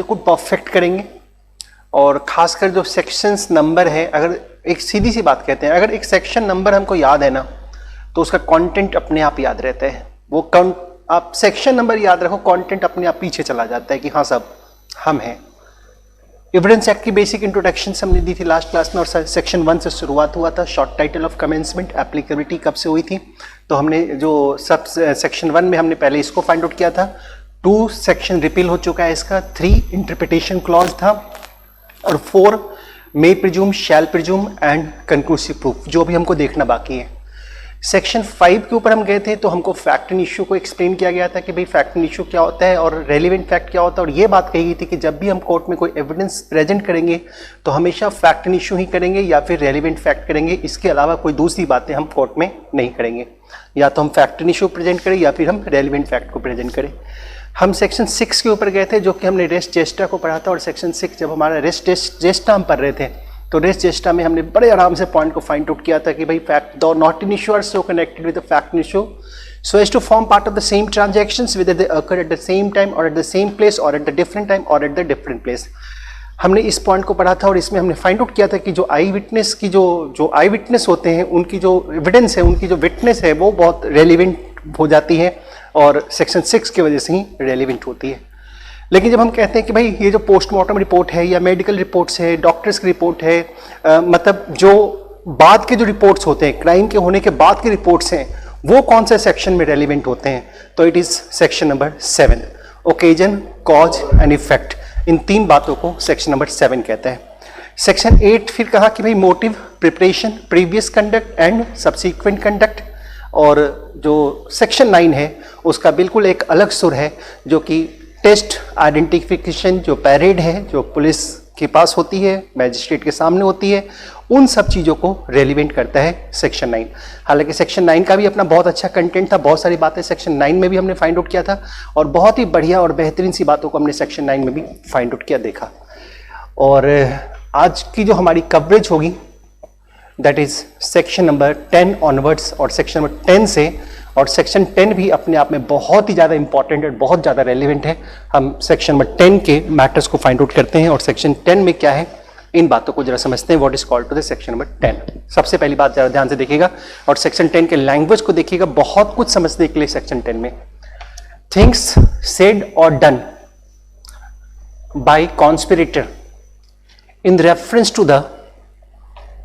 बिल्कुल परफेक्ट करेंगे। और खासकर जो सेक्शंस नंबर है, अगर एक सीधी सी बात कहते हैं, अगर एक सेक्शन नंबर हमको याद है ना तो उसका कंटेंट अपने आप याद रहता है। वो आप सेक्शन नंबर याद रखो, कंटेंट अपने आप पीछे चला जाता है कि हाँ सब हम हैं। एविडेंस एक्ट की बेसिक इंट्रोडक्शन हमने दी थी लास्ट क्लास में, और सेक्शन 1 से शुरुआत हुआ था। Short title of commencement, applicability कब से हुई थी, तो हमने जो सब सेक्शन 1 में हमने पहले इसको फाइंड आउट किया था। 2 सेक्शन रिपील हो चुका है इसका, 3 इंटरप्रिटेशन क्लॉज था, और 4 मे presume, shell presume and conclusive proof, जो भी हमको देखना बाकी है। सेक्शन 5 के ऊपर हम गए थे तो हमको फैक्ट एंड इश्यू को एक्सप्लेन किया गया था कि भाई फैक्ट एंड इश्यू क्या होता है और रेलिवेंट फैक्ट क्या होता है, और ये बात कही गई थी कि जब भी हम कोर्ट में कोई एविडेंस प्रेजेंट करेंगे तो हमेशा फैक्ट एंड इश्यू ही करेंगे या फिर रेलिवेंट फैक्ट करेंगे। इसके अलावा कोई दूसरी बातें हम कोर्ट में नहीं करेंगे, या तो हम फैक्ट एंड इश्यू प्रेजेंट करें या फिर हम रेलिवेंट फैक्ट को प्रेजेंट करें। हम सेक्शन 6 के ऊपर गए थे जो कि हमने रेस जेस्टा को पढ़ा था, और सेक्शन 6 जब हमारा रेस जेस्टा हम पढ़ रहे थे तो रेस जेस्टा में हमने बड़े आराम से पॉइंट को फाइंड आउट किया था कि भाई fact though not in issue are so connected with the fact in issue so as to form part of the same transactions with they occur at the same time or at the same place or at the different time or at the different place. हमने इस point को पढ़ा था, और इसमें हमने find out किया था कि जो आई विटनेस की जो आई विटनेस होते हैं उनकी जो एविडेंस है, उनकी जो विटनेस है वो बहुत रेलिवेंट हो जाती है और सेक्शन 6 की वजह से ही रेलिवेंट होती है। लेकिन जब हम कहते हैं कि भाई ये जो पोस्टमार्टम रिपोर्ट है या मेडिकल रिपोर्ट्स है, डॉक्टर्स की रिपोर्ट है, मतलब जो बाद के जो रिपोर्ट्स होते हैं, क्राइम के होने के बाद के रिपोर्ट्स हैं, वो कौन से सेक्शन में रेलिवेंट होते हैं, तो it is section number 7, occasion, cause and effect. इन 3 बातों को सेक्शन नंबर 7 कहता है। सेक्शन 8 फिर कहा कि भाई motive, preparation, previous conduct and subsequent conduct. और जो सेक्शन 9 है उसका बिल्कुल एक अलग सुर है, जो कि टेस्ट आइडेंटिफिकेशन, जो पैरेड है, जो पुलिस के पास होती है, मैजिस्ट्रेट के सामने होती है, उन सब चीज़ों को रेलिवेंट करता है सेक्शन 9। हालांकि सेक्शन 9 का भी अपना बहुत अच्छा कंटेंट था, बहुत सारी बातें सेक्शन 9 में भी हमने फाइंड आउट किया था, और बहुत ही बढ़िया और बेहतरीन सी बातों को हमने सेक्शन 9 में भी फाइंड आउट किया, देखा। और आज की जो हमारी कवरेज होगी that is section number 10 onwards, और सेक्शन नंबर 10 से, और सेक्शन 10 भी अपने आप में बहुत ही ज़्यादा इंपॉर्टेंट और बहुत ज़्यादा रेलिवेंट है। हम सेक्शन नंबर 10 के मैटर्स को फाइंड आउट करते हैं, और सेक्शन 10 में क्या है इन बातों को जरा समझते हैं। What is called to the section number 10। सबसे पहली बात जरा ध्यान से देखिएगा और सेक्शन 10 के लैंग्वेज को देखिएगा, बहुत कुछ समझने के लिए सेक्शन 10 में। Things said or done by conspirator in reference to the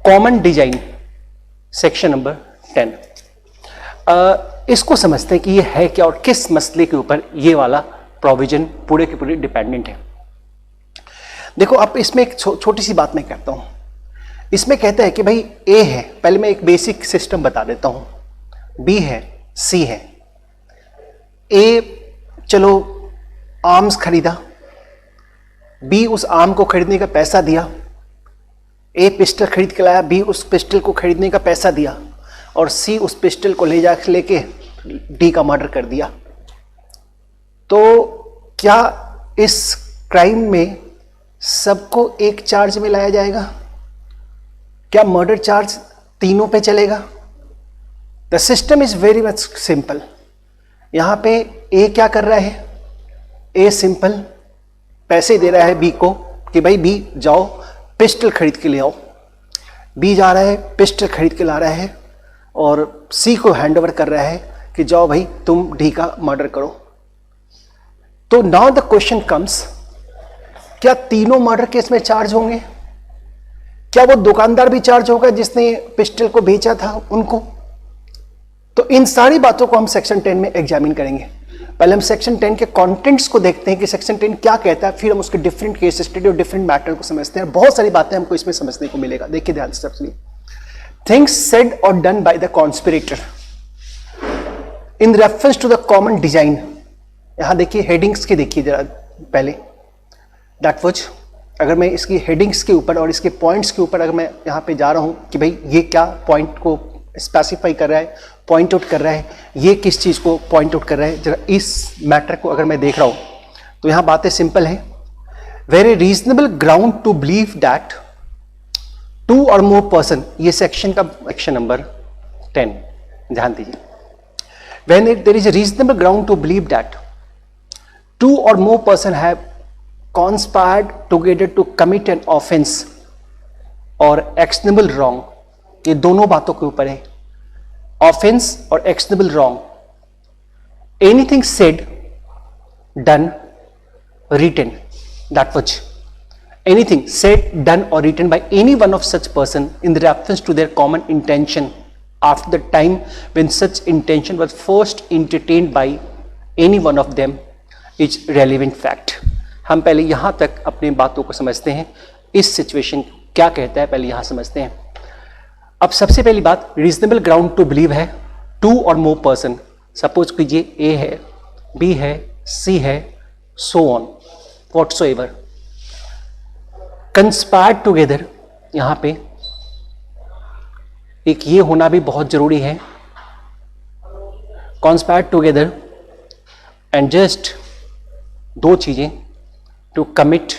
common design, section number 10। इसको समझते हैं कि ये है क्या और किस मसले के ऊपर ये वाला प्रोविजन पूरे के पूरे डिपेंडेंट है। देखो, अब इसमें एक छोटी सी बात मैं कहता हूं। इसमें कहता है कि भाई ए है, पहले मैं एक बेसिक सिस्टम बता देता हूं, बी है, सी है। ए चलो आर्म्स खरीदा, बी उस आर्म को खरीदने का पैसा दिया, ए पिस्टल खरीद के लाया, बी उस पिस्टल को खरीदने का पैसा दिया, और सी उस पिस्टल को ले जाकर लेके डी का मर्डर कर दिया। तो क्या इस क्राइम में सबको एक चार्ज में लाया जाएगा? क्या मर्डर चार्ज तीनों पे चलेगा? The system is very much simple. यहां पे ए क्या कर रहा है? ए सिंपल पैसे दे रहा है बी को कि भाई बी जाओ पिस्टल खरीद के ले आओ। बी जा रहा है, पिस्टल खरीद के ला रहा है, और सी को हैंडओवर कर रहा है कि जाओ भाई तुम डी का मर्डर करो। तो नाउ द क्वेश्चन कम्स, क्या तीनों मर्डर केस में चार्ज होंगे? क्या वो दुकानदार भी चार्ज होगा जिसने पिस्टल को बेचा था उनको? तो इन सारी बातों को हम सेक्शन 10 में एग्जामिन करेंगे। पहले हम सेक्शन 10 के कंटेंट्स को देखते हैं कि सेक्शन 10 क्या कहता है, फिर हम उसके डिफरेंट केस स्टडी और डिफरेंट मैटर को समझते हैं। बहुत सारी बातें हमको इसमें समझने को मिलेगा। देखिए ध्यान से सबसे, things said or done by the conspirator in reference to the common design. यहां देखिए हेडिंग्स के, देखिए जरा पहले, दैट वाज, अगर मैं इसकी हेडिंग्स के ऊपर और इसके पॉइंट्स के ऊपर अगर मैं यहां पे जा रहा हूं कि भाई ये क्या पॉइंट को स्पेसिफाई कर रहा है, पॉइंट आउट कर रहा है, ये किस चीज को पॉइंट आउट कर रहा है, जरा इस मैटर को अगर मैं देख रहा हूं तो यहां बातें सिंपल है। Very reasonable ground to believe that 2 or more person, ये सेक्शन का सेक्शन नंबर 10, ध्यान दीजिए। When there is a reasonable ground to believe that 2 or more person have conspired together to commit an offense or actionable wrong, ये दोनों बातों के ऊपर है, offense और actionable wrong. Anything said, done, written, that was anything said, done or written by any one of such person in reference to their common intention after the time when such intention was first entertained by any one of them is relevant fact. हम पहले यहां तक अपनी बातों को समझते हैं, इस सिचुएशन क्या कहता है पहले यहां समझते हैं. अब सबसे पहली बात, रीजनेबल ग्राउंड टू बिलीव है टू और मोर पर्सन. सपोज कीजिए ए है, बी है, सी है, so on whatsoever. Conspire together, यहां पे एक ये होना भी बहुत जरूरी है, कंस्पायर टुगेदर एंड जस्ट दो चीजें, टू कमिट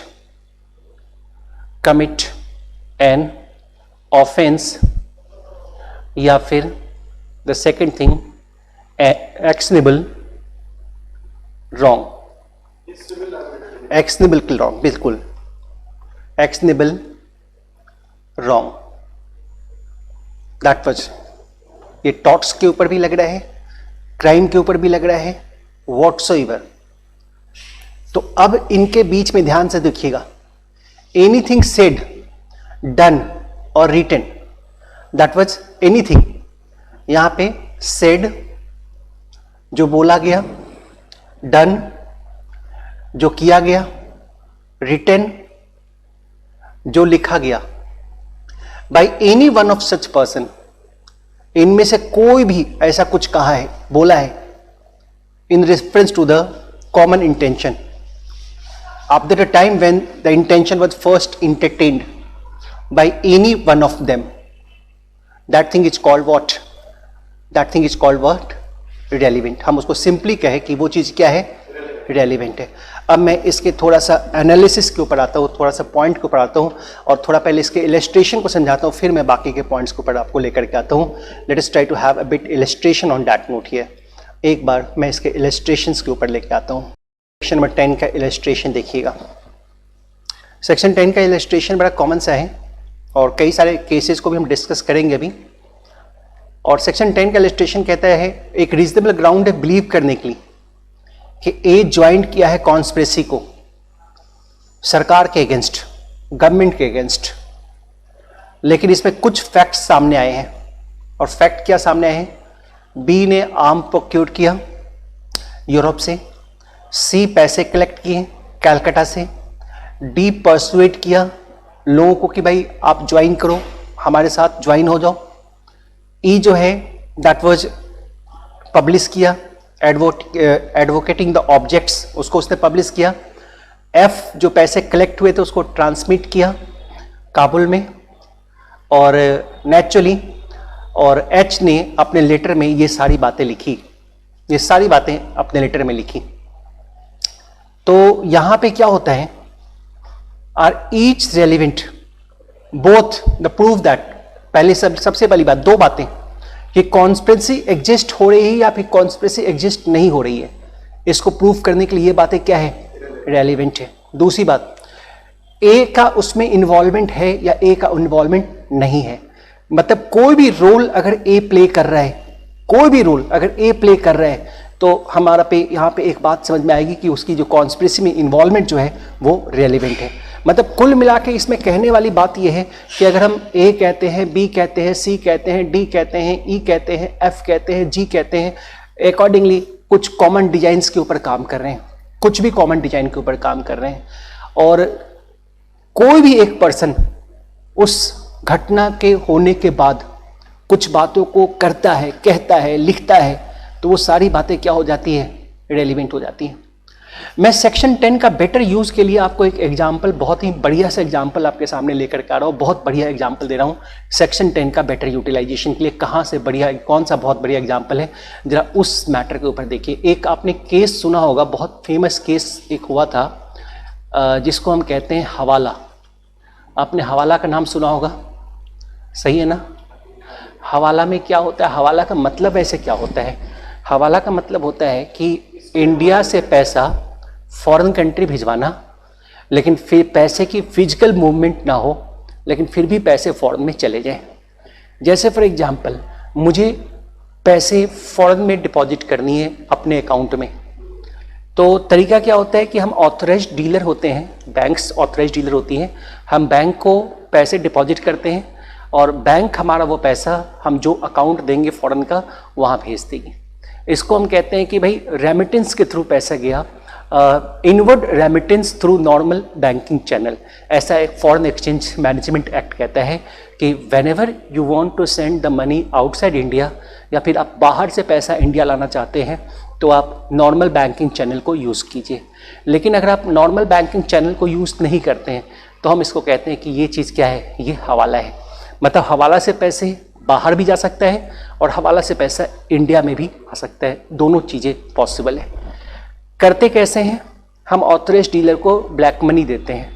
एन ऑफेंस या फिर the second thing actionable wrong. Actionable wrong, बिल्कुल एक्शनेबल रॉन्ग. दैट वाज, ये टॉट्स के ऊपर भी लग रहा है, क्राइम के ऊपर भी लग रहा है, व्हाटसोएवर. तो अब इनके बीच में ध्यान से देखिएगा, एनीथिंग सेड, डन और रिटन, दैट वाज एनीथिंग. यहां पे सेड जो बोला गया, डन जो किया गया, रिटन जो लिखा गया, by any one of such person, इनमें से कोई भी ऐसा कुछ कहा है, बोला है, in reference to the common intention after the time when the intention was first entertained by any one of them, that thing is called what? That thing is called what? Relevant. हम उसको simply कहे कि वो चीज क्या है, relevant है. अब मैं इसके थोड़ा सा एनालिसिस के ऊपर आता हूँ, थोड़ा सा पॉइंट के ऊपर आता हूँ और थोड़ा पहले इसके इलस्ट्रेशन को समझाता हूँ, फिर मैं बाकी के पॉइंट्स के ऊपर आपको लेकर के आता हूँ. Let us try to have a bit illustration on that note here. एक बार मैं इसके इलस्ट्रेशंस के ऊपर लेकर आता हूँ. सेक्शन नंबर 10 का इलस्ट्रेशन देखिएगा. सेक्शन 10 का इलस्ट्रेशन बड़ा कॉमन सा है और कई सारे केसेस को भी हम डिस्कस करेंगे अभी. और सेक्शन 10 का इलस्ट्रेशन कहता है एक रीजनेबल ग्राउंड है बिलीव करने के लिए कि ए ज्वाइन किया है कॉन्स्पिरेसी को सरकार के अगेंस्ट, गवर्नमेंट के अगेंस्ट. लेकिन इसमें कुछ फैक्ट्स सामने आए हैं. और फैक्ट क्या सामने आए हैं? बी ने आर्म प्रोक्योर किया यूरोप से, सी पैसे कलेक्ट किए कैलकाटा से, डी परसुएट किया लोगों को कि भाई आप ज्वाइन करो, हमारे साथ ज्वाइन हो जाओ. ई जो है दैट वाज पब्लिश किया, एडवोकेटिंग द ऑब्जेक्ट्स, उसको उसने पब्लिश किया. एफ जो पैसे कलेक्ट हुए थे उसको ट्रांसमिट किया काबुल में और नेचुरली. और एच ने अपने लेटर में ये सारी बातें लिखी, ये सारी बातें अपने लेटर में लिखी. तो यहां पे क्या होता है, are each relevant both the prove that, पहले सबसे पहली बात, दो बातें कि कॉन्स्पिरेसी एग्जिस्ट हो रही है या फिर कॉन्स्पिरेसी एग्जिस्ट नहीं हो रही है, इसको प्रूव करने के लिए ये बातें क्या है, रेलिवेंट है. दूसरी बात, ए का उसमें इन्वॉल्वमेंट है या ए का इन्वॉल्वमेंट नहीं है. मतलब कोई भी रोल अगर ए प्ले कर रहा है, कोई भी रोल अगर ए प्ले कर रहा है तो हमारा पे यहाँ पे एक बात समझ में आएगी कि उसकी जो कॉन्स्पिरेसी में इन्वॉल्वमेंट जो है वो रेलिवेंट है. मतलब कुल मिला के इसमें कहने वाली बात यह है कि अगर हम ए कहते हैं, बी कहते हैं, सी कहते हैं, डी कहते हैं, ई कहते हैं, एफ कहते हैं, जी कहते हैं, अकॉर्डिंगली कुछ कॉमन डिजाइन्स के ऊपर काम कर रहे हैं, कुछ भी कॉमन डिजाइन के ऊपर काम कर रहे हैं. और कोई भी एक पर्सन उस घटना के होने के बाद कुछ बातों को करता है, कहता है, लिखता है, तो वो सारी बातें क्या हो जाती है, रेलिवेंट हो जाती हैं. मैं सेक्शन 10 का बेटर यूज के लिए आपको एक एग्जाम्पल, बहुत ही बढ़िया सा एग्जाम्पल आपके सामने लेकर के आ रहा हूँ. बहुत बढ़िया एग्जाम्पल दे रहा हूँ सेक्शन 10 का बेटर यूटिलाइजेशन के लिए. कहाँ से बढ़िया, कौन सा बहुत बढ़िया एग्जाम्पल है, जरा उस मैटर के ऊपर देखिए. एक आपने केस सुना होगा, बहुत फेमस केस एक हुआ था जिसको हम कहते हैं हवाला. आपने हवाला का नाम सुना होगा, सही है ना? हवाला में क्या होता है, हवाला का मतलब ऐसे क्या होता है? हवाला का मतलब होता है कि इंडिया से पैसा फॉरेन कंट्री भिजवाना, लेकिन फिर पैसे की फिजिकल मूवमेंट ना हो, लेकिन फिर भी पैसे फॉरेन में चले जाएं। जैसे फॉर एग्जांपल मुझे पैसे फॉरेन में डिपॉजिट करनी है अपने अकाउंट में, तो तरीका क्या होता है कि हम ऑथराइज्ड डीलर होते हैं, बैंक्स ऑथराइज्ड डीलर होती हैं, हम बैंक को पैसे डिपॉजिट करते हैं और बैंक हमारा वो पैसा हम जो अकाउंट देंगे फॉरेन का वहाँ भेज देगी। इसको हम कहते हैं कि भाई रेमिटेंस के थ्रू पैसा गया, inward remittance through normal banking channel, ऐसा एक फॉरेन एक्सचेंज मैनेजमेंट एक्ट कहता है कि whenever you want to send the money outside India, या फिर आप बाहर से पैसा इंडिया लाना चाहते हैं तो आप नॉर्मल बैंकिंग चैनल को यूज़ कीजिए। लेकिन अगर आप नॉर्मल बैंकिंग चैनल को यूज़ नहीं करते हैं तो हम इसको कहते हैं कि ये चीज़ क्या है, ये हवाला है। मतलब हवाला से पैसे बाहर भी जा सकता है और हवाला से पैसा इंडिया में भी आ सकता है, दोनों चीज़ें पॉसिबल है। करते कैसे हैं, हम ऑथराइज्ड डीलर को ब्लैक मनी देते हैं।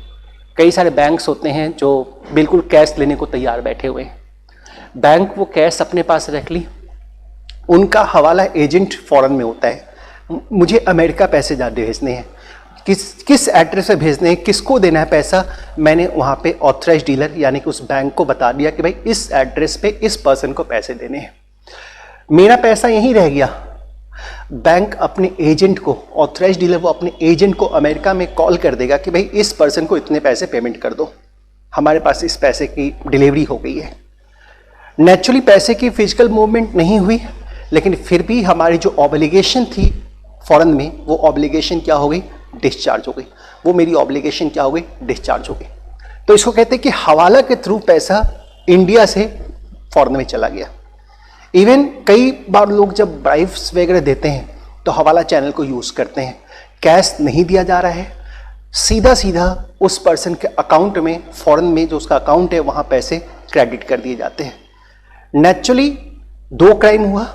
कई सारे बैंक्स होते हैं जो बिल्कुल कैश लेने को तैयार बैठे हुए हैं, बैंक वो कैश अपने पास रख ली, उनका हवाला एजेंट फॉरेन में होता है, मुझे अमेरिका पैसे ज़्यादा भेजने हैं, किस एड्रेस पे भेजने हैं, किसको देना है पैसा, मैंने वहाँ पे ऑथराइज्ड डीलर यानी कि उस बैंक को बता दिया कि भाई इस एड्रेस पे इस पर्सन को पैसे देने हैं, मेरा पैसा यहीं रह गया। बैंक अपने एजेंट को, ऑथराइज्ड डीलर वो अपने एजेंट को अमेरिका में कॉल कर देगा कि भाई इस पर्सन को इतने पैसे पेमेंट कर दो, हमारे पास इस पैसे की डिलीवरी हो गई है। नेचुरली पैसे की फिजिकल मूवमेंट नहीं हुई, लेकिन फिर भी हमारी जो ऑब्लिगेशन थी फॉरेन में, वो ऑब्लिगेशन क्या हो गई, डिस्चार्ज हो गई। वो मेरी ऑब्लिगेशन क्या हो गई, डिस्चार्ज हो गई। तो इसको कहते हैं कि हवाला के थ्रू पैसा इंडिया से फॉरेन में चला गया। इवन कई बार लोग जब ब्राइब्स वगैरह देते हैं तो हवाला चैनल को यूज़ करते हैं, कैश नहीं दिया जा रहा है, सीधा सीधा उस पर्सन के अकाउंट में, फॉरेन में जो उसका अकाउंट है वहाँ पैसे क्रेडिट कर दिए जाते हैं। नेचुरली दो क्राइम हुआ,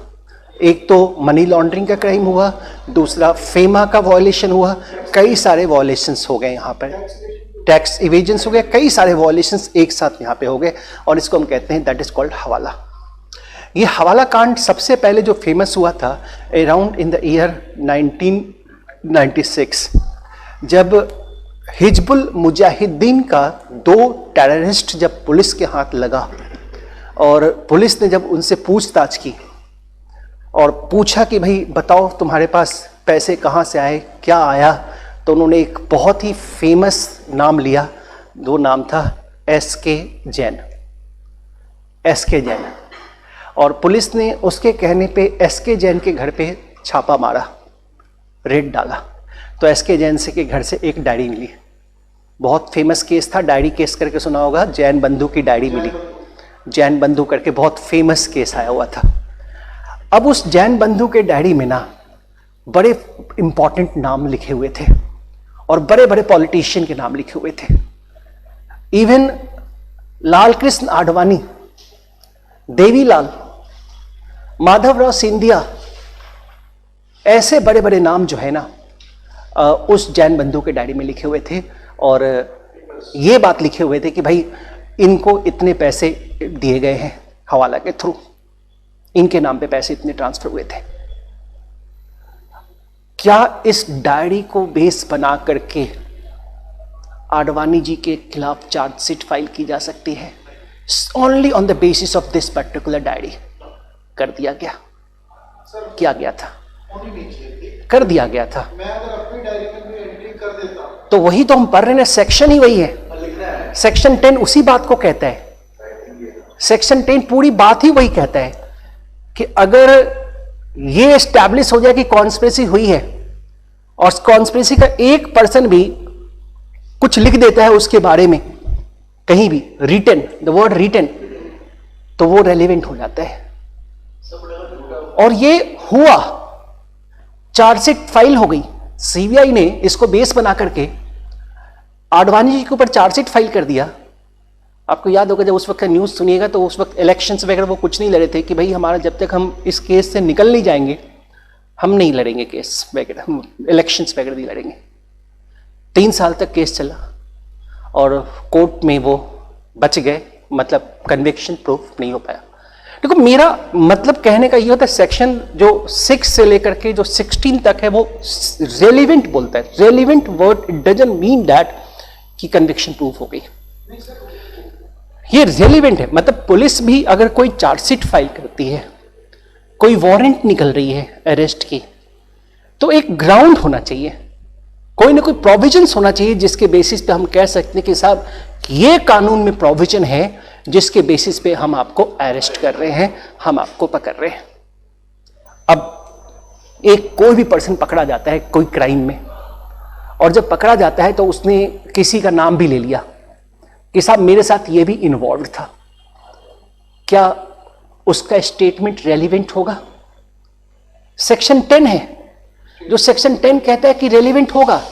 एक तो मनी लॉन्ड्रिंग का क्राइम हुआ, दूसरा फेमा का वॉयलेशन हुआ, कई सारे वॉयलेशंस हो गए यहाँ पर, टैक्स इवेजन्स हो गए, कई सारे वॉयलेशंस एक साथ यहाँ पे हो गए और इसको हम कहते हैं दैट इज कॉल्ड हवाला। ये हवाला कांड सबसे पहले जो फेमस हुआ था अराउंड इन द ईयर 1996, जब हिजबुल मुजाहिदीन का 2 टेररिस्ट जब पुलिस के हाथ लगा और पुलिस ने जब उनसे पूछताछ की और पूछा कि भाई बताओ तुम्हारे पास पैसे कहाँ से आए, क्या आया, तो उन्होंने एक बहुत ही फेमस नाम लिया, वो नाम था एसके जैन। एसके जैन, और पुलिस ने उसके कहने पे एसके जैन के घर पे छापा मारा, रेड डाला, तो एसके जैन से के घर से एक डायरी मिली। बहुत फेमस केस था, डायरी केस करके सुना होगा, जैन बंधु की डायरी मिली, जैन बंधु करके बहुत फेमस केस आया हुआ था। अब उस जैन बंधु के डायरी में ना बड़े इंपॉर्टेंट नाम लिखे हुए थे और बड़े बड़े पॉलिटिशियन के नाम लिखे हुए थे। इवन लाल कृष्ण आडवाणी, देवीलाल, माधवराव सिंधिया, ऐसे बड़े बड़े नाम जो है ना उस जैन बंधु के डायरी में लिखे हुए थे और ये बात लिखे हुए थे कि भाई इनको इतने पैसे दिए गए हैं हवाला के थ्रू, इनके नाम पे पैसे इतने ट्रांसफर हुए थे। क्या इस डायरी को बेस बना करके आडवाणी जी के खिलाफ चार्जशीट फाइल की जा सकती है? Only on the basis of this particular diary कर दिया गया, किया गया था, कर दिया गया था। मैं अगर अपनी डायरी में कोई एंट्री कर देता तो वही तो हम पढ़ रहे हैं, सेक्शन ही वही है, सेक्शन 10 उसी बात को कहता है, सेक्शन 10 पूरी बात ही वही कहता है कि अगर ये एस्टैब्लिश हो जाए कि कॉन्स्पिरेसी हुई है और कॉन्स्पिरेसी का एक पर्सन भी कुछ लिख देता है उसके बारे में कहीं भी, रिटन, द वर्ड रिटन, तो वो रेलिवेंट हो जाता है। और ये हुआ, चार्जशीट फाइल हो गई, सीबीआई ने इसको बेस बना करके आडवाणी जी के ऊपर चार्जशीट फाइल कर दिया। आपको याद होगा जब उस वक्त का न्यूज़ सुनिएगा तो उस वक्त इलेक्शंस वगैरह वो कुछ नहीं लड़े थे कि भाई हमारा जब तक हम इस केस से निकल नहीं जाएंगे हम नहीं लड़ेंगे केस वगैरह, हम इलेक्शंस वगैरह नहीं लड़ेंगे। 3 साल तक केस चला और कोर्ट में वो बच गए, मतलब कन्विक्शन प्रूफ नहीं हो पाया। देखो मेरा मतलब कहने का ये होता है, सेक्शन जो 6 से लेकर के जो 16 तक है वो रेलिवेंट बोलता है। Relevant word, it doesn't mean that कि कन्विक्शन प्रूफ हो गई। ये रेलिवेंट है, मतलब पुलिस भी अगर कोई चार्जशीट फाइल करती है, कोई वारंट निकल रही है अरेस्ट की, तो एक ग्राउंड होना चाहिए, कोई ना कोई प्रोविजंस होना चाहिए जिसके बेसिस पे हम कह सकते हैं कि साहब ये कानून में प्रोविजन है जिसके बेसिस पे हम आपको अरेस्ट कर रहे हैं, हम आपको पकड़ रहे हैं। अब एक कोई भी पर्सन पकड़ा जाता है कोई क्राइम में, और जब पकड़ा जाता है तो उसने किसी का नाम भी ले लिया कि साहब मेरे साथ ये भी इन्वॉल्व था, क्या उसका स्टेटमेंट रेलिवेंट होगा? सेक्शन 10 है, जो सेक्शन 10 कहता है कि रेलिवेंट होगा।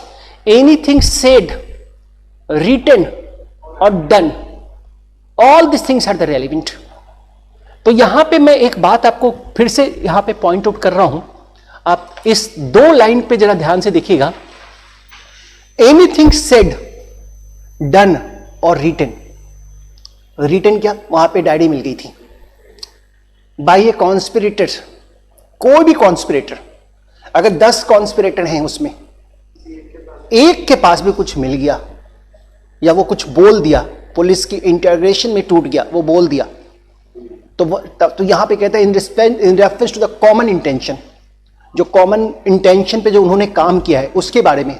Anything said, written or done, all this things are the relevant. तो यहां पे मैं एक बात आपको फिर से यहां पे पॉइंट आउट कर रहा हूं, आप इस 2 लाइन पे जरा ध्यान से देखिएगा। एनीथिंग सेड, डन और रिटन, रिटन क्या, वहां पे डायरी मिल गई थी बाय ए कॉन्स्पिरेटर, कोई भी कॉन्स्पिरेटर, अगर 10 कॉन्स्पिरेटर हैं उसमें एक के पास भी कुछ मिल गया या वो कुछ बोल दिया, पुलिस की इंटरोगेशन में टूट गया, वो बोल दिया, तो यहां पे कहता है in reference to the common intention, जो कॉमन इंटेंशन पे जो उन्होंने काम किया है उसके बारे में,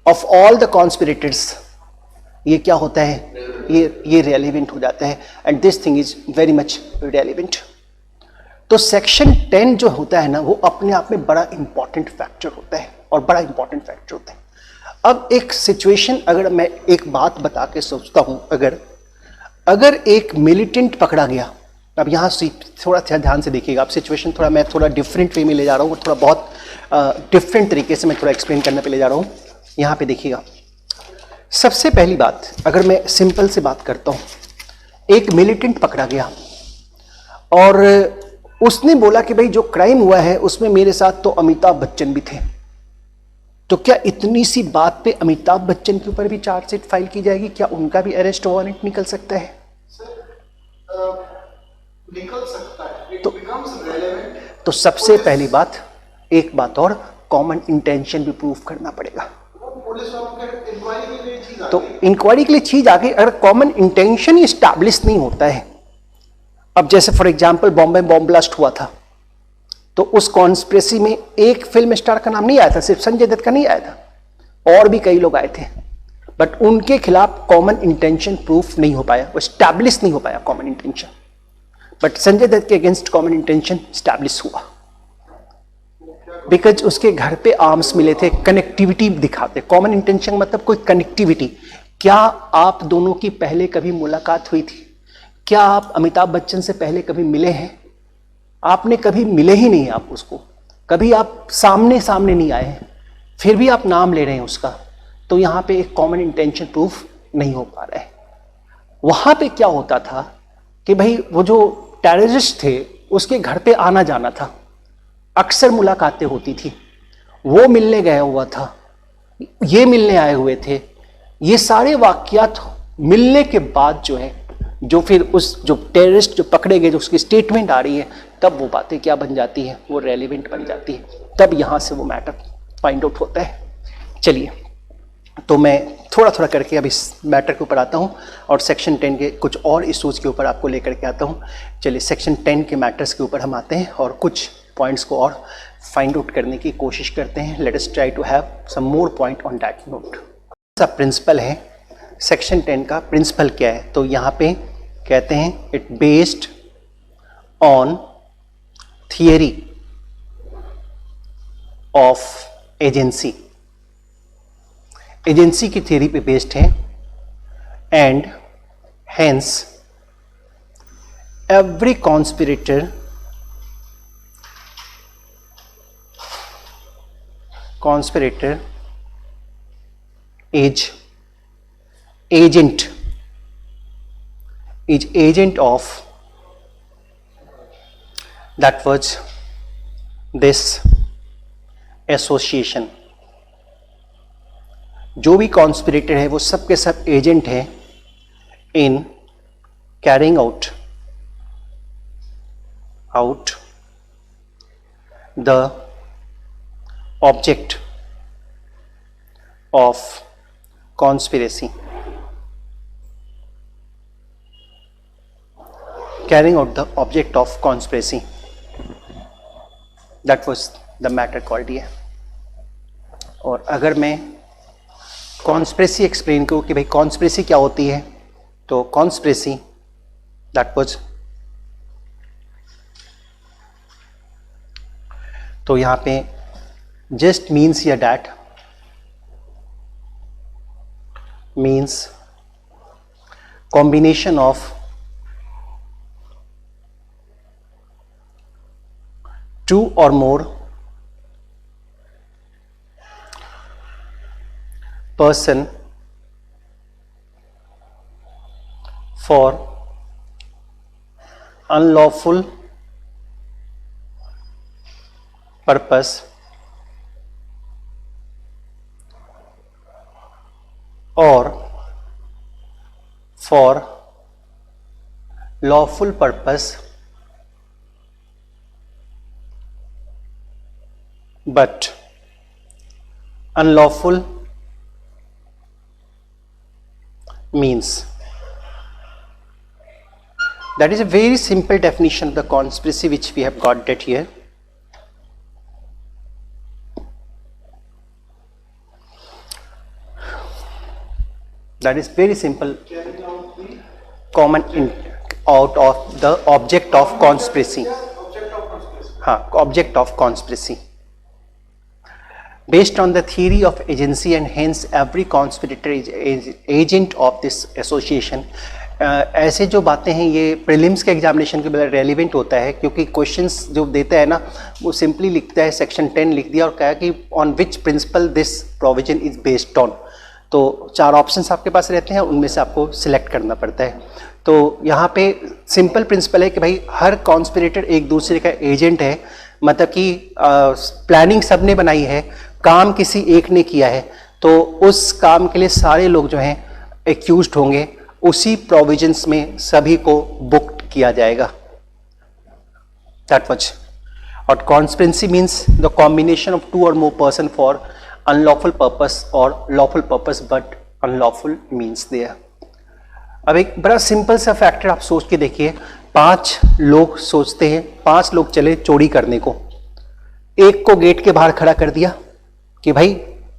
ऑफ ऑल द कॉन्स्पिरेटर्स, ये क्या होता है, ये रेलिवेंट हो जाता है, and this thing is very much relevant. तो सेक्शन 10 जो होता है ना, वो अपने आप में बड़ा इंपॉर्टेंट फैक्टर होता है और बड़ा इंपॉर्टेंट फैक्टर होता है। अब एक सिचुएशन, अगर मैं एक बात बता के सोचता हूं, अगर एक मिलिटेंट पकड़ा गया, अब यहां से थोड़ा ध्यान से देखिएगा, अब सिचुएशन थोड़ा मैं थोड़ा डिफरेंट वे में ले जा रहा हूं, थोड़ा बहुत डिफरेंट तरीके से मैं थोड़ा एक्सप्लेन करने पे ले जा रहा हूं। यहां पे देखिएगा, सबसे पहली बात, अगर मैं सिंपल से बात करता हूं, एक मिलिटेंट पकड़ा गया और उसने बोला कि भाई जो क्राइम हुआ है उसमें मेरे साथ तो अमिताभ बच्चन भी थे, तो क्या इतनी सी बात पे अमिताभ बच्चन के ऊपर भी चार्जशीट फाइल की जाएगी? क्या उनका भी अरेस्ट वारंट निकल सकता है? निकल सकता है, तो सबसे पहली बात, एक बात और, कॉमन इंटेंशन भी प्रूफ करना पड़ेगा। तो इंक्वायरी के लिए चीज आ गई, अगर कॉमन इंटेंशन ही स्टैब्लिश नहीं होता है, अब जैसे for example Bombay bomb blast हुआ था, तो उस कॉन्स्पिरेसी में एक फिल्म स्टार का नाम नहीं आया था, सिर्फ संजय दत्त का नहीं आया था, और भी कई लोग आए थे, बट उनके खिलाफ कॉमन इंटेंशन प्रूफ नहीं हो पाया, वो स्टैब्लिश नहीं हो पाया common intention, but Sanjay Dutt के अगेंस्ट कॉमन इंटेंशन स्टैब्लिश हुआ, बिकॉज उसके घर पे आर्म्स मिले थे, कनेक्टिविटी दिखाते। कॉमन इंटेंशन मतलब कोई कनेक्टिविटी, क्या आप दोनों की पहले कभी मुलाकात हुई थी? क्या आप अमिताभ बच्चन से पहले कभी मिले हैं? आपने कभी मिले ही नहीं, आप उसको कभी आप सामने नहीं आए हैं, फिर भी आप नाम ले रहे हैं उसका, तो यहां पे एक कॉमन इंटेंशन प्रूफ नहीं हो पा रहा है। वहां पे क्या होता था कि भाई वो जो टेररिस्ट थे उसके घर पे आना जाना था, अक्सर मुलाकातें होती थी, वो मिलने गया हुआ था, ये मिलने आए हुए थे, ये सारे वाकयात मिलने के बाद जो है, जो फिर उस जो टेररिस्ट जो पकड़े गए, जो उसकी स्टेटमेंट आ रही है, तब वो बातें क्या बन जाती हैं, वो रेलिवेंट बन जाती है, तब यहां से वो मैटर फाइंड आउट होता है। चलिए, तो मैं थोड़ा थोड़ा करके अब इस मैटर के ऊपर आता हूं और सेक्शन 10 के कुछ और इश्यूज के ऊपर आपको लेकर के आता हूं। चलिए, सेक्शन 10 के मैटर्स के ऊपर हम आते हैं और कुछ पॉइंट्स को और फाइंड आउट करने की कोशिश करते हैं। Let us try to have some more point on that note. Sub principle है सेक्शन 10 का, प्रिंसिपल क्या है? तो यहाँ पे कहते हैं it based on theory of agency, agency की थियरी पे बेस्ड है, and hence every conspirator is agent of that was this association। जो भी कॉन्स्पिरेटर है वो सब के सब एजेंट है in carrying out the object of conspiracy, carrying out the object of conspiracy. That was the matter called here. और अगर मैं कॉन्स्पिरेसी एक्सप्लेन करूँ कि भाई कॉन्स्पिरेसी क्या होती है, तो कॉन्स्पिरेसी दैट वाज, तो यहाँ पे जस्ट मीन्स या that means combination of two or more person for unlawful purpose or for lawful purpose but unlawful means. That is a very simple definition of the conspiracy which we have got that here. That is very simple. Common out of the object of conspiracy. Object of conspiracy. Based on the theory of agency and hence every conspirator is agent of this association. ऐसे जो बातें हैं ये prelims के examination के बजाय relevant होता है, क्योंकि क्वेश्चंस जो देता है ना वो सिंपली लिखता है सेक्शन 10 लिख दिया और कहा कि on which principle this provision is based on. तो 4 ऑप्शंस आपके पास रहते हैं, उनमें से आपको सिलेक्ट करना पड़ता है. तो यहाँ पे सिंपल प्रिंसिपल है कि भाई हर कॉन्स्पिरेटर एक दूसरे का एजेंट है, मतलब कि प्लानिंग सबने बनाई है, काम किसी एक ने किया है, तो उस काम के लिए सारे लोग जो हैं एक्यूज्ड होंगे, उसी प्रोविजंस में सभी को बुक किया जाएगा. That was. और conspiracy means the combination of 2 or more person for unlawful purpose और lawful purpose but unlawful means there. अब एक बड़ा सिंपल सा फैक्टर आप सोच के देखिए. 5 लोग सोचते हैं, 5 लोग चले चोरी करने को, एक को गेट के बाहर खड़ा कर दिया कि भाई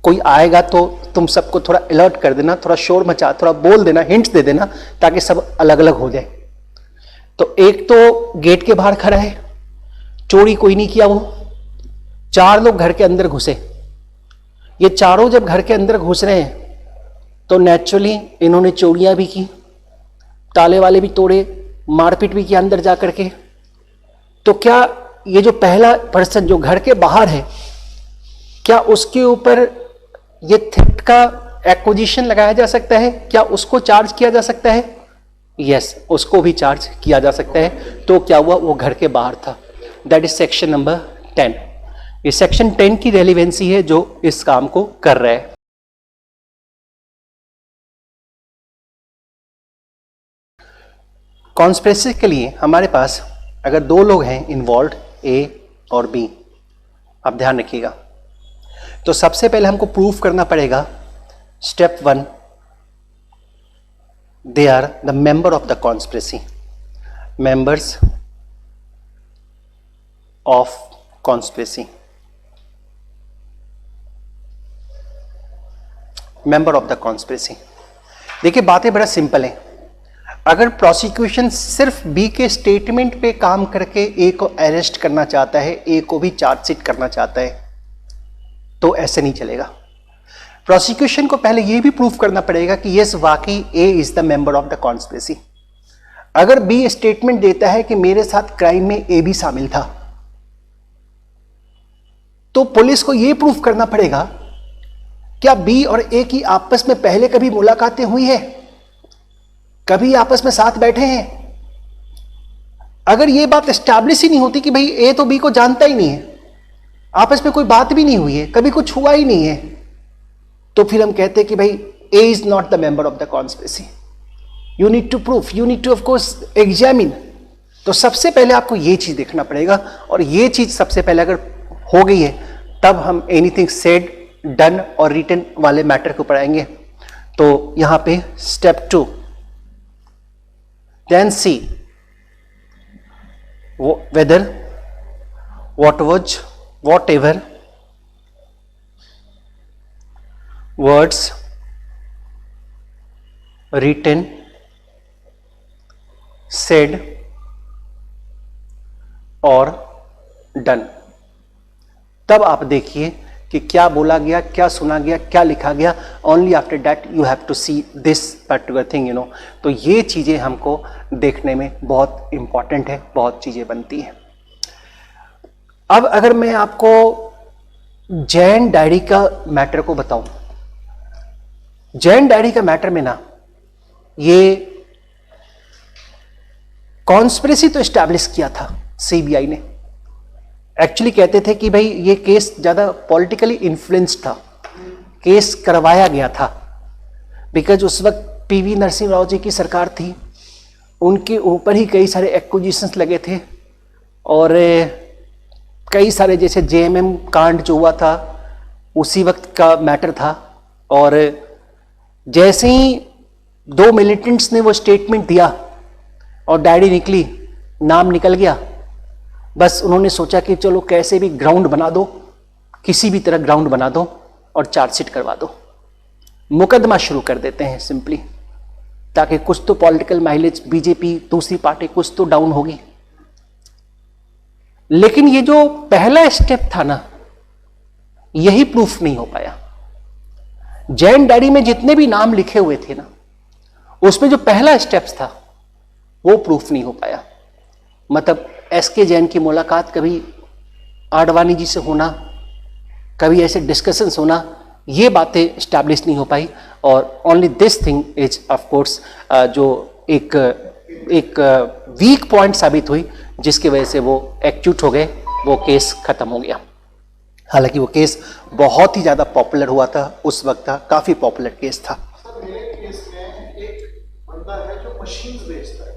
कोई आएगा तो तुम सबको थोड़ा अलर्ट कर देना, थोड़ा शोर मचा, थोड़ा बोल देना, हिंट्स दे देना ताकि सब अलग अलग हो जाए. तो एक तो गेट के बाहर खड़ा है, चोरी कोई नहीं किया, वो 4 लोग घर के अंदर घुसे. ये चारों जब घर के अंदर घुस रहे हैं तो नेचुरली इन्होंने चोरियां भी की, ताले वाले भी तोड़े, मारपीट भी किया अंदर जा करके. तो क्या ये जो पहला पर्सन जो घर के बाहर है, क्या उसके ऊपर ये थेफ्ट का एक्विजिशन लगाया जा सकता है? क्या उसको चार्ज किया जा सकता है? यस, उसको भी चार्ज किया जा सकता है. तो क्या हुआ, वो घर के बाहर था. That is section number 10. ये सेक्शन 10 की रेलिवेंसी है जो इस काम को कर रहा है. कॉन्स्पिरेसी के लिए हमारे पास अगर 2 लोग हैं इन्वॉल्व, ए और बी, आप ध्यान रखिएगा, तो सबसे पहले हमको प्रूफ करना पड़ेगा step 1, they are the member of the conspiracy. Members of conspiracy. Member of the conspiracy. देखिए बातें बड़ा सिंपल है. अगर प्रोसिक्यूशन सिर्फ बी के स्टेटमेंट पे काम करके ए को अरेस्ट करना चाहता है, ए को भी चार्जशीट करना चाहता है, तो ऐसे नहीं चलेगा. प्रोसिक्यूशन को पहले यह भी प्रूफ करना पड़ेगा कि यस वाकई A is the member of the conspiracy. अगर बी स्टेटमेंट देता है कि मेरे साथ क्राइम में ए भी शामिल था, तो पुलिस को यह प्रूफ करना पड़ेगा क्या बी और ए की आपस में पहले कभी मुलाकातें हुई है, कभी आपस में साथ बैठे हैं. अगर यह बात एस्टैब्लिश ही नहीं होती कि भाई ए तो बी को जानता ही नहीं है, आपस में कोई बात भी नहीं हुई है, कभी कुछ हुआ ही नहीं है, तो फिर हम कहते हैं कि भाई A is not the member of the conspiracy. You need to proof, you need to of course examine. तो सबसे पहले आपको ये चीज देखना पड़ेगा, और ये चीज सबसे पहले अगर हो गई है तब हम एनीथिंग सेड, डन और रिटन वाले मैटर को पढ़ाएंगे. तो यहां पे step 2, then C whether whatever words written, said or done, तब आप देखिए कि क्या बोला गया, क्या सुना गया, क्या लिखा गया. Only after that you have to see this particular thing, you know. तो ये चीजें हमको देखने में बहुत इंपॉर्टेंट है, बहुत चीजें बनती हैं. अब अगर मैं आपको जैन डायरी का मैटर को बताऊं, जैन डायरी का मैटर में ना ये कॉन्स्पिरेसी तो एस्टैब्लिश किया था सीबीआई ने. एक्चुअली कहते थे कि भाई ये केस ज्यादा पॉलिटिकली इन्फ्लुएंस्ड था, केस करवाया गया था बिकॉज उस वक्त पीवी नरसिंह राव जी की सरकार थी, उनके ऊपर ही कई सारे एक्विजिशंस लगे थे और कई सारे जैसे जेएमएम कांड जो हुआ था उसी वक्त का मैटर था. और जैसे ही 2 मिलिटेंट्स ने वो स्टेटमेंट दिया और डायरी निकली, नाम निकल गया, बस उन्होंने सोचा कि चलो कैसे भी ग्राउंड बना दो, किसी भी तरह ग्राउंड बना दो और चार्जशीट करवा दो, मुकदमा शुरू कर देते हैं सिंपली, ताकि कुछ तो पॉलिटिकल माइलेज बीजेपी दूसरी पार्टी कुछ तो डाउन होगी. लेकिन ये जो पहला स्टेप था ना, यही प्रूफ नहीं हो पाया. जैन डायरी में जितने भी नाम लिखे हुए थे ना, उसमें जो पहला स्टेप्स था वो प्रूफ नहीं हो पाया. मतलब एसके जैन की मुलाकात कभी आडवाणी जी से होना, कभी ऐसे डिस्कशंस होना, ये बातें स्टैब्लिश नहीं हो पाई. और only this thing is of course जो एक वीक पॉइंट साबित हुई, जिसकी वजह से वो एक्यूट हो गए, वो केस खत्म हो गया. हालांकि वो केस बहुत ही ज्यादा पॉपुलर हुआ था उस वक्त, था काफी पॉपुलर केस था. सर मेरे केस में एक बंदा है जो मशीन्स बेचता है,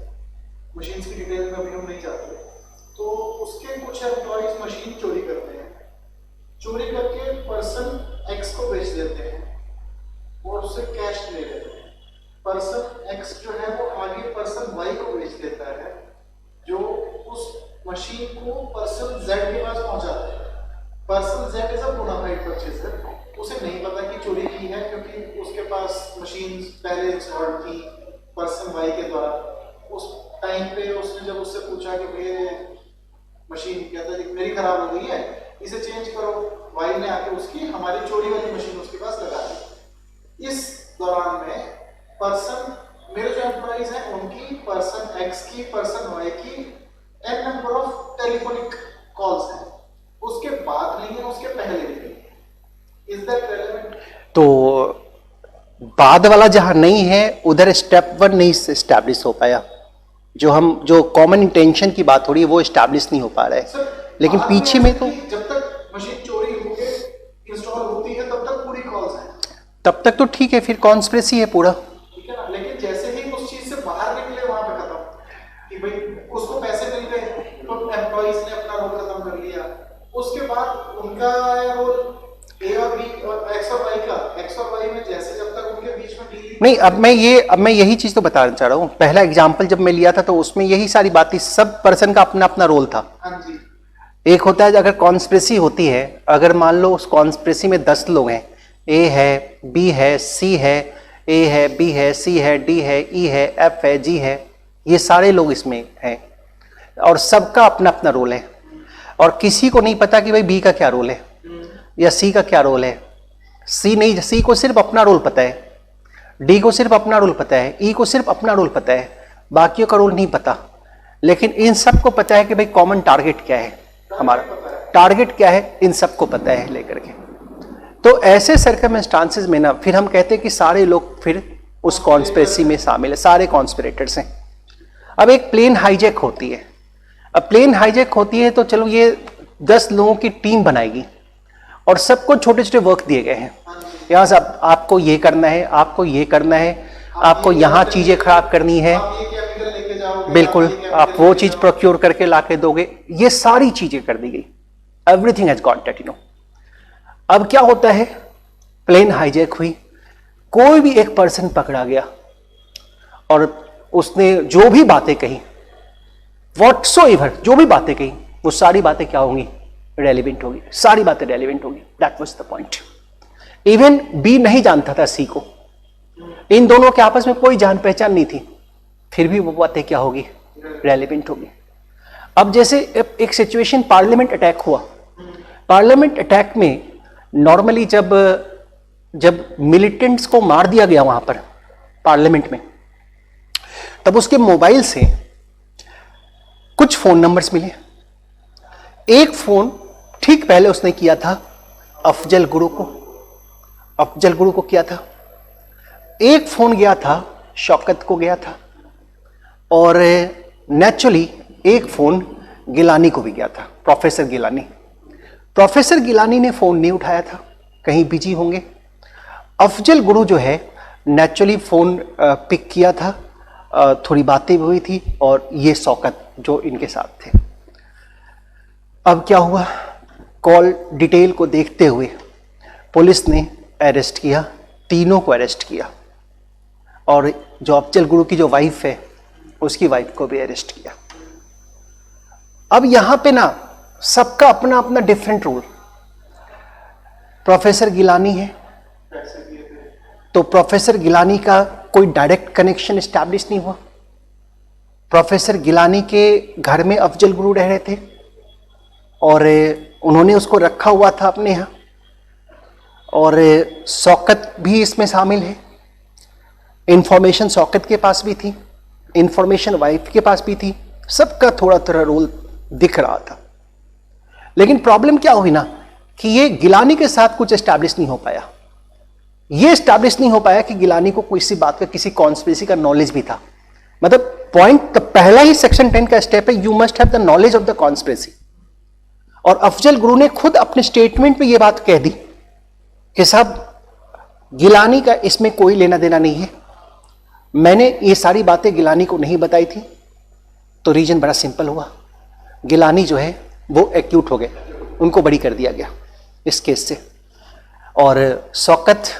मशीन्स की डिटेल में अभी हम नहीं जाते, तो उसके कुछ एम्प्लॉइज मशीन चोरी करते हैं, चोरी करके पर्सन एक्स को बेच देते हैं और उससे कैश ले लेते हैं. पर्सन एक्स जो है वो आगे पर्सन वाई को बेच देता है, जो उस मशीन को पर्सन जेड के पास पहुंचाता है. Person Z is a bona fide purchaser, उसे नहीं पता कि चोरी की है क्योंकि उसके पास मशीन पहले इंस्टॉल थी पर्सन वाई के द्वारा. उस टाइम पे उसने जब उससे पूछा कि भैया मशीन, कहता है मेरी खराब हो गई है, इसे चेंज करो. वाई ने आके उसकी हमारी चोरी वाली मशीन उसके पास लगा दी. इस दौरान में पर्सन, मेरे जो एम्प्लॉइज हैं उनकी पर्सन एक्स की, पर्सन वाई की n number of telephonic calls हैं. उसके बाद नहीं है, उसके पहले नहीं है. Is that relevant? तो बाद वाला जहां नहीं है उधर स्टेप 1 नहीं स्टैब्लिश हो पाया. जो कॉमन इंटेंशन की बात हो रही है वो स्टैब्लिश नहीं हो पा रहा है. लेकिन पीछे में तो जब तक मशीन चोरी होके इंस्टॉल होती है तब तक पूरी कॉल्स हैं, तब तक तो ठीक है, फिर कॉन्स्पिरेसी है पूरा. ठीक है ना. लेकिन जैसे ही उस चीज से बाहर निकले वहां पे खत्म कि भाई उसको पैसे मिल गए तो एम्प्लॉइज ने अपना रोल खत्म कर लिया. उसके बाद उनका रोल ए और बी और एक्स और वाई का, एक्स और वाई में जैसे जब तक उनके बीच में डील नहीं, अब मैं यही चीज तो बताना चाह रहा हूँ. पहला एग्जाम्पल जब मैं लिया था तो उसमें यही सारी बातें, सब पर्सन का अपना अपना रोल था. हाँ जी. एक होता है अगर कॉन्स्पिरेसी होती है, अगर मान लो उस कॉन्स्पिरेसी में 10 लोग हैं, ए है, बी है, सी है, ए है, बी है, सी है, डी है, ई है, एफ है, जी है, ये सारे लोग इसमें हैं और सबका अपना अपना रोल है. और किसी को नहीं पता कि भाई बी का क्या रोल है या सी का क्या रोल है. सी को सिर्फ अपना रोल पता है, डी को सिर्फ अपना रोल पता है, ई को सिर्फ अपना रोल पता है, बाकियों का रोल नहीं पता. लेकिन इन सबको पता है कि भाई कॉमन टारगेट क्या है, हमारा टारगेट क्या है, इन सबको पता है लेकर के. तो ऐसे सर्कमस्टांसेस में ना फिर हम कहते हैं कि सारे लोग फिर उस कॉन्स्पिरेसी में शामिल है, सारे कॉन्स्पिरेटर्स हैं. अब एक प्लेन हाईजैक होती है. अब प्लेन हाईजैक होती है तो चलो ये 10 लोगों की टीम बनाएगी और सबको छोटे छोटे वर्क दिए गए हैं. यहाँ से आपको ये करना है, आपको ये करना है, आपको यहाँ चीजें खराब करनी है, बिल्कुल आप वो चीज प्रोक्योर करके लाके दोगे, ये सारी चीजें कर दी गई. Everything has got that, you no. अब क्या होता है, प्लेन हाईजैक हुई, कोई भी एक पर्सन पकड़ा गया और उसने जो भी बातें कही, व्हाटसोएवर जो भी बातें कही, वो सारी बातें क्या होंगी? रेलिवेंट होगी, सारी बातें रेलिवेंट होगी। That was the point. Even be नहीं जानता था सी को, इन दोनों के आपस में कोई जान पहचान नहीं थी, फिर भी वो बातें क्या होगी? रेलिवेंट होगी। अब जैसे एक सिचुएशन पार्लियामेंट अटैक हुआ, पार्लियामेंट अटैक में नॉर्मली जब मिलिटेंट्स को मार दिया गया वहां पर पार्लियामेंट में, तब उसके मोबाइल से कुछ फोन नंबर्स मिले। एक फोन ठीक पहले उसने किया था अफजल गुरु को किया था, एक फोन गया था शौकत को गया था, और नेचुरली एक फोन गिलानी को भी गया था, प्रोफेसर गिलानी ने फोन नहीं उठाया था, कहीं बिजी होंगे। अफजल गुरु जो है नेचुरली फोन पिक किया था, थोड़ी बातें भी हुई थी, और ये शौकत जो इनके साथ थे। अब क्या हुआ? कॉल डिटेल को देखते हुए पुलिस ने अरेस्ट किया, तीनों को अरेस्ट किया, और जो अफजल गुरु की जो वाइफ है उसकी वाइफ को भी अरेस्ट किया। अब यहां पे ना सबका अपना अपना डिफरेंट रोल। प्रोफेसर गिलानी है तो प्रोफेसर गिलानी का कोई डायरेक्ट कनेक्शन एस्टैब्लिश नहीं हुआ। प्रोफेसर गिलानी के घर में अफजल गुरु रह रहे थे और उन्होंने उसको रखा हुआ था अपने यहाँ, और शौकत भी इसमें शामिल है। इंफॉर्मेशन शौकत के पास भी थी, इंफॉर्मेशन वाइफ के पास भी थी, सबका थोड़ा थोड़ा रोल दिख रहा था। लेकिन प्रॉब्लम क्या हुई ना कि ये गिलानी के साथ कुछ एस्टैब्लिश नहीं हो पाया। ये एस्टैब्लिश नहीं हो पाया कि गिलानी को किसी बात का, किसी कॉन्स्पिरेसी का नॉलेज भी था। मतलब पॉइंट तो पहला ही सेक्शन 10 का स्टेप है, you must have the knowledge of the conspiracy. और अफजल गुरु ने खुद अपने स्टेटमेंट में यह बात कह दी कि साहब गिलानी का इसमें कोई लेना देना नहीं है, मैंने ये सारी बातें गिलानी को नहीं बताई थी। तो रीजन बड़ा सिंपल हुआ, गिलानी जो है वो एक्यूट हो गए, उनको बरी कर दिया गया इस केस से। और शौकत,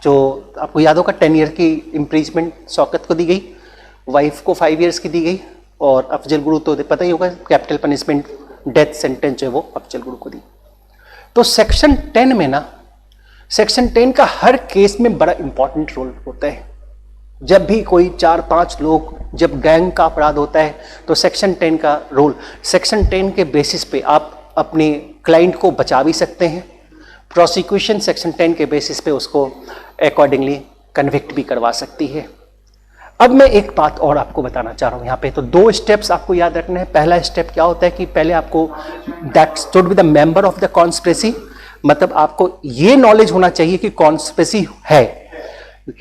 जो आपको याद होगा 10 ईयर की इम्प्रीजमेंट शौकत को दी गई, वाइफ को 5 ईयर्स की दी गई, और अफजल गुरु तो पता ही होगा कैपिटल पनिशमेंट डेथ सेंटेंस जो है वो अफजल गुरु को दी। तो सेक्शन 10 में ना, सेक्शन 10 का हर केस में बड़ा इंपॉर्टेंट रोल होता है। जब भी कोई 4-5 लोग, जब गैंग का अपराध होता है तो सेक्शन 10 का रोल, सेक्शन 10 के बेसिस पे आप अपने क्लाइंट को बचा भी सकते हैं, प्रोसिक्यूशन सेक्शन 10 के बेसिस पे उसको अकॉर्डिंगली कन्विक्ट भी करवा सकती है। अब मैं एक बात और आपको बताना चाह रहा हूं यहाँ पे। तो 2 स्टेप्स आपको याद रखना है। पहला स्टेप क्या होता है कि पहले आपको that should be the member of the conspiracy, मतलब आपको ये नॉलेज होना चाहिए कि कॉन्स्पिरेसी है,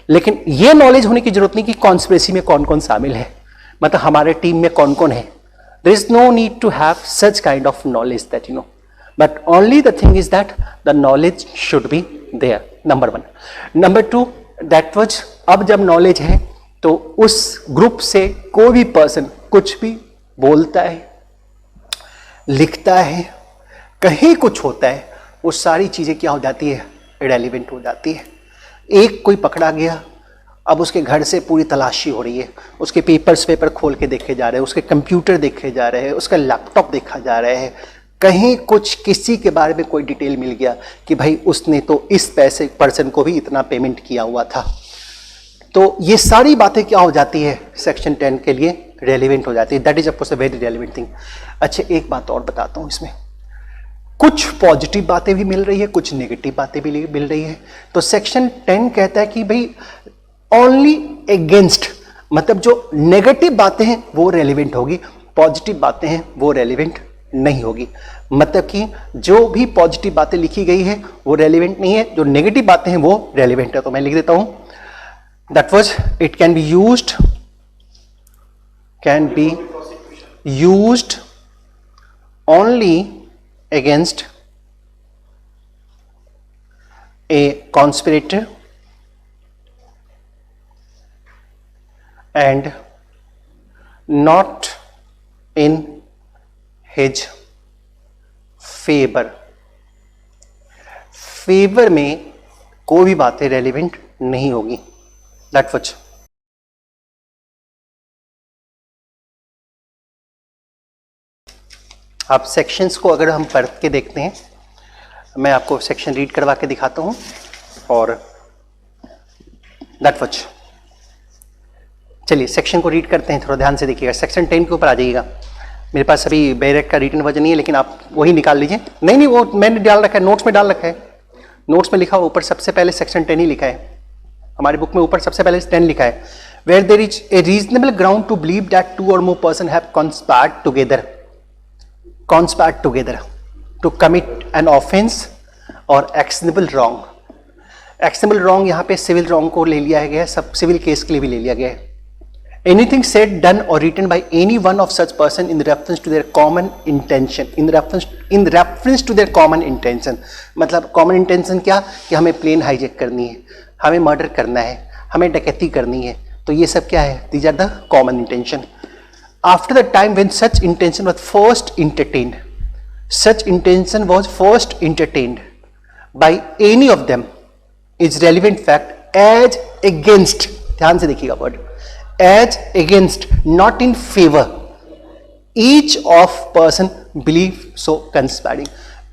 लेकिन ये नॉलेज होने की जरूरत नहीं कि कॉन्स्पिरेसी में कौन कौन शामिल है, मतलब हमारे टीम में कौन कौन है। There is no need to have such kind of knowledge that you know, but only the thing is that the knowledge should be there, number 1। Number 2, that was, अब जब नॉलेज है तो उस ग्रुप से कोई भी पर्सन कुछ भी बोलता है, लिखता है, कहीं कुछ होता है, वो सारी चीजें क्या हो जाती है? इरेलीवेंट हो जाती है। एक कोई पकड़ा गया, अब उसके घर से पूरी तलाशी हो रही है, उसके पेपर खोल के देखे जा रहे हैं, उसके कंप्यूटर देखे जा रहे हैं, उसका लैपटॉप देखा जा रहा है, कहीं कुछ किसी के बारे में कोई डिटेल मिल गया कि भाई उसने तो इस पैसे पर्सन को भी इतना पेमेंट किया हुआ था, तो ये सारी बातें क्या हो जाती है? सेक्शन 10 के लिए रेलिवेंट हो जाती है। That is of course a very relevant thing. अच्छा, एक बात और बताता हूं, इसमें कुछ पॉजिटिव बातें भी मिल रही है, कुछ नेगेटिव बातें भी मिल रही है। तो सेक्शन 10 कहता है कि भाई ओनली अगेंस्ट, मतलब जो नेगेटिव बातें हैं वो रेलिवेंट होगी, पॉजिटिव बातें हैं वो रेलिवेंट नहीं होगी। मतलब कि जो भी पॉजिटिव बातें लिखी गई है वो रेलिवेंट नहीं है, जो नेगेटिव बातें हैं वो रेलिवेंट है। तो मैं लिख देता हूं, that was, it can be used only against a conspirator and not in his favor। Favour में कोई भी बातें रेलिवेंट नहीं होगी। That what. आप सेक्शंस को अगर हम पढ़ के देखते हैं, मैं आपको सेक्शन रीड करवा के दिखाता हूं और दैट व्हाट। चलिए सेक्शन को रीड करते हैं, थोड़ा ध्यान से देखिएगा। सेक्शन 10 के ऊपर आ जाइएगा। मेरे पास अभी बैरक का रिटन वर्जन नहीं है, लेकिन आप वही निकाल लीजिए। नहीं वो मैंने डाल रखा है, नोट्स में डाल रखा है। नोट्स में लिखा हुआ ऊपर सबसे पहले सेक्शन 10 ही लिखा है, हमारी बुक में ऊपर सबसे पहले 10 लिखा है। Where there is a reasonable ground to believe that 2 or more person have conspired together to commit an offense or actionable wrong। actionable wrong यहाँ पे सिविल wrong को ले लिया गया है, सब सिविल केस के लिए भी ले लिया गया है। Anything said, done or written by any one of such person in reference to their common intention, in reference to their common intention, मतलब common intention क्या, कि हमें प्लेन हाईजैक करनी है, हमें मर्डर करना है, हमें डकैती करनी है, तो ये सब क्या है, these are the common intention। After the time when such intention was first entertained by any of them is relevant fact as against, ध्यान से देखिएगा word, as against, not in favor, each of person believe so conspiring।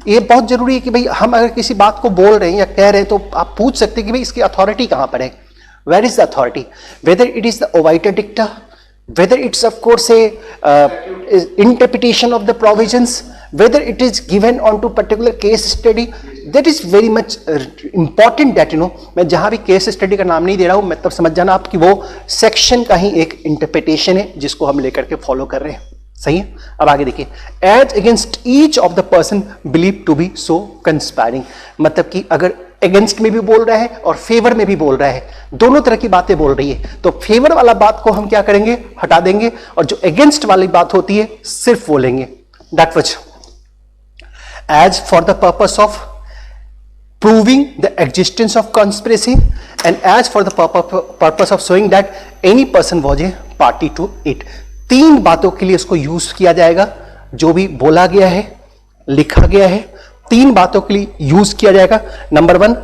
ये बहुत जरूरी है कि भाई हम अगर किसी बात को बोल रहे हैं या कह रहे हैं तो आप पूछ सकते हैं कि भाई इसकी अथॉरिटी कहां पर है, where is the authority, whether it is the obiter dicta, whether it's of course a interpretation of the provisions, whether it is given onto particular case study, that is very much important that मैं जहां भी case study का नाम नहीं दे रहा हूं, मतलब समझ जाना आप कि वो सेक्शन का ही एक इंटरप्रिटेशन है जिसको हम लेकर के फॉलो कर रहे हैं। सही है। अब आगे देखिए, as against each of the person believe to be so conspiring, मतलब कि अगर अगेंस्ट में भी बोल रहा है और फेवर में भी बोल रहा है, दोनों तरह की बातें बोल रही है, तो फेवर वाला बात को हम क्या करेंगे, हटा देंगे, और जो अगेंस्ट वाली बात होती है सिर्फ बोलेंगे। That was as for the purpose of proving the existence of conspiracy and as for the purpose of showing that any person was a party to it। तीन बातों के लिए इसको यूज किया जाएगा, जो भी बोला गया है, लिखा गया है, तीन बातों के लिए यूज किया जाएगा। नंबर 1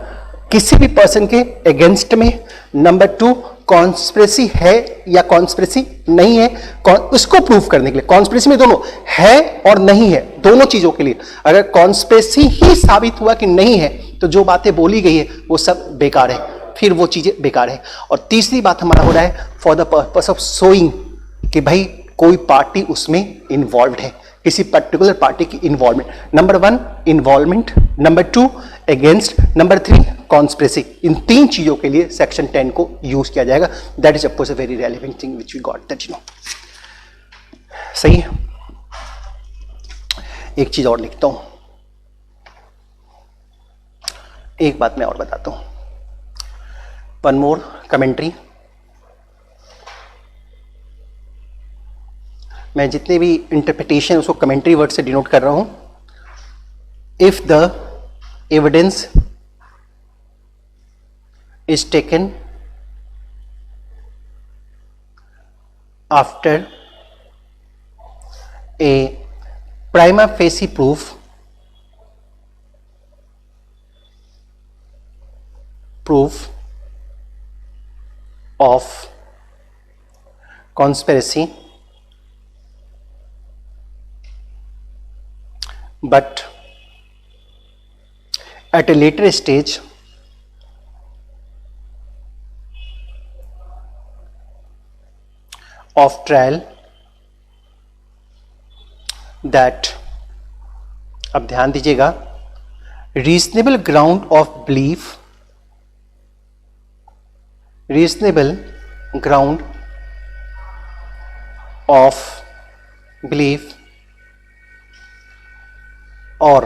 किसी भी पर्सन के अगेंस्ट में, नंबर 2 कॉन्स्पिरेसी है या कॉन्स्पिरेसी नहीं है, इसको प्रूव करने के लिए। कॉन्स्पिरेसी में दोनों है और नहीं है, दोनों चीजों के लिए। अगर कॉन्स्पिरेसी ही साबित हुआ कि नहीं है तो जो बातें बोली गई है वो सब बेकार है, फिर वो चीजें बेकार है। और तीसरी बात हमारा हो रहा है for the purpose of showing कि भाई कोई पार्टी उसमें इन्वॉल्व है, किसी पर्टिकुलर पार्टी की involvement. Number 1 involvement, number 2 against, number 3 conspiracy. इन तीन चीजों के लिए सेक्शन 10 को यूज किया जाएगा। That is of course a very relevant thing which we got that सही है। एक चीज और लिखता हूं, एक बात मैं और बताता हूं, वन मोर कमेंट्री। मैं जितने भी इंटरप्रिटेशन उसको कमेंट्री वर्ड से डिनोट कर रहा हूं। If the evidence is taken after a prima facie proof of conspiracy, but at a later stage of trial that, अब ध्यान दीजिएगा, reasonable ground of belief, reasonable ground of belief or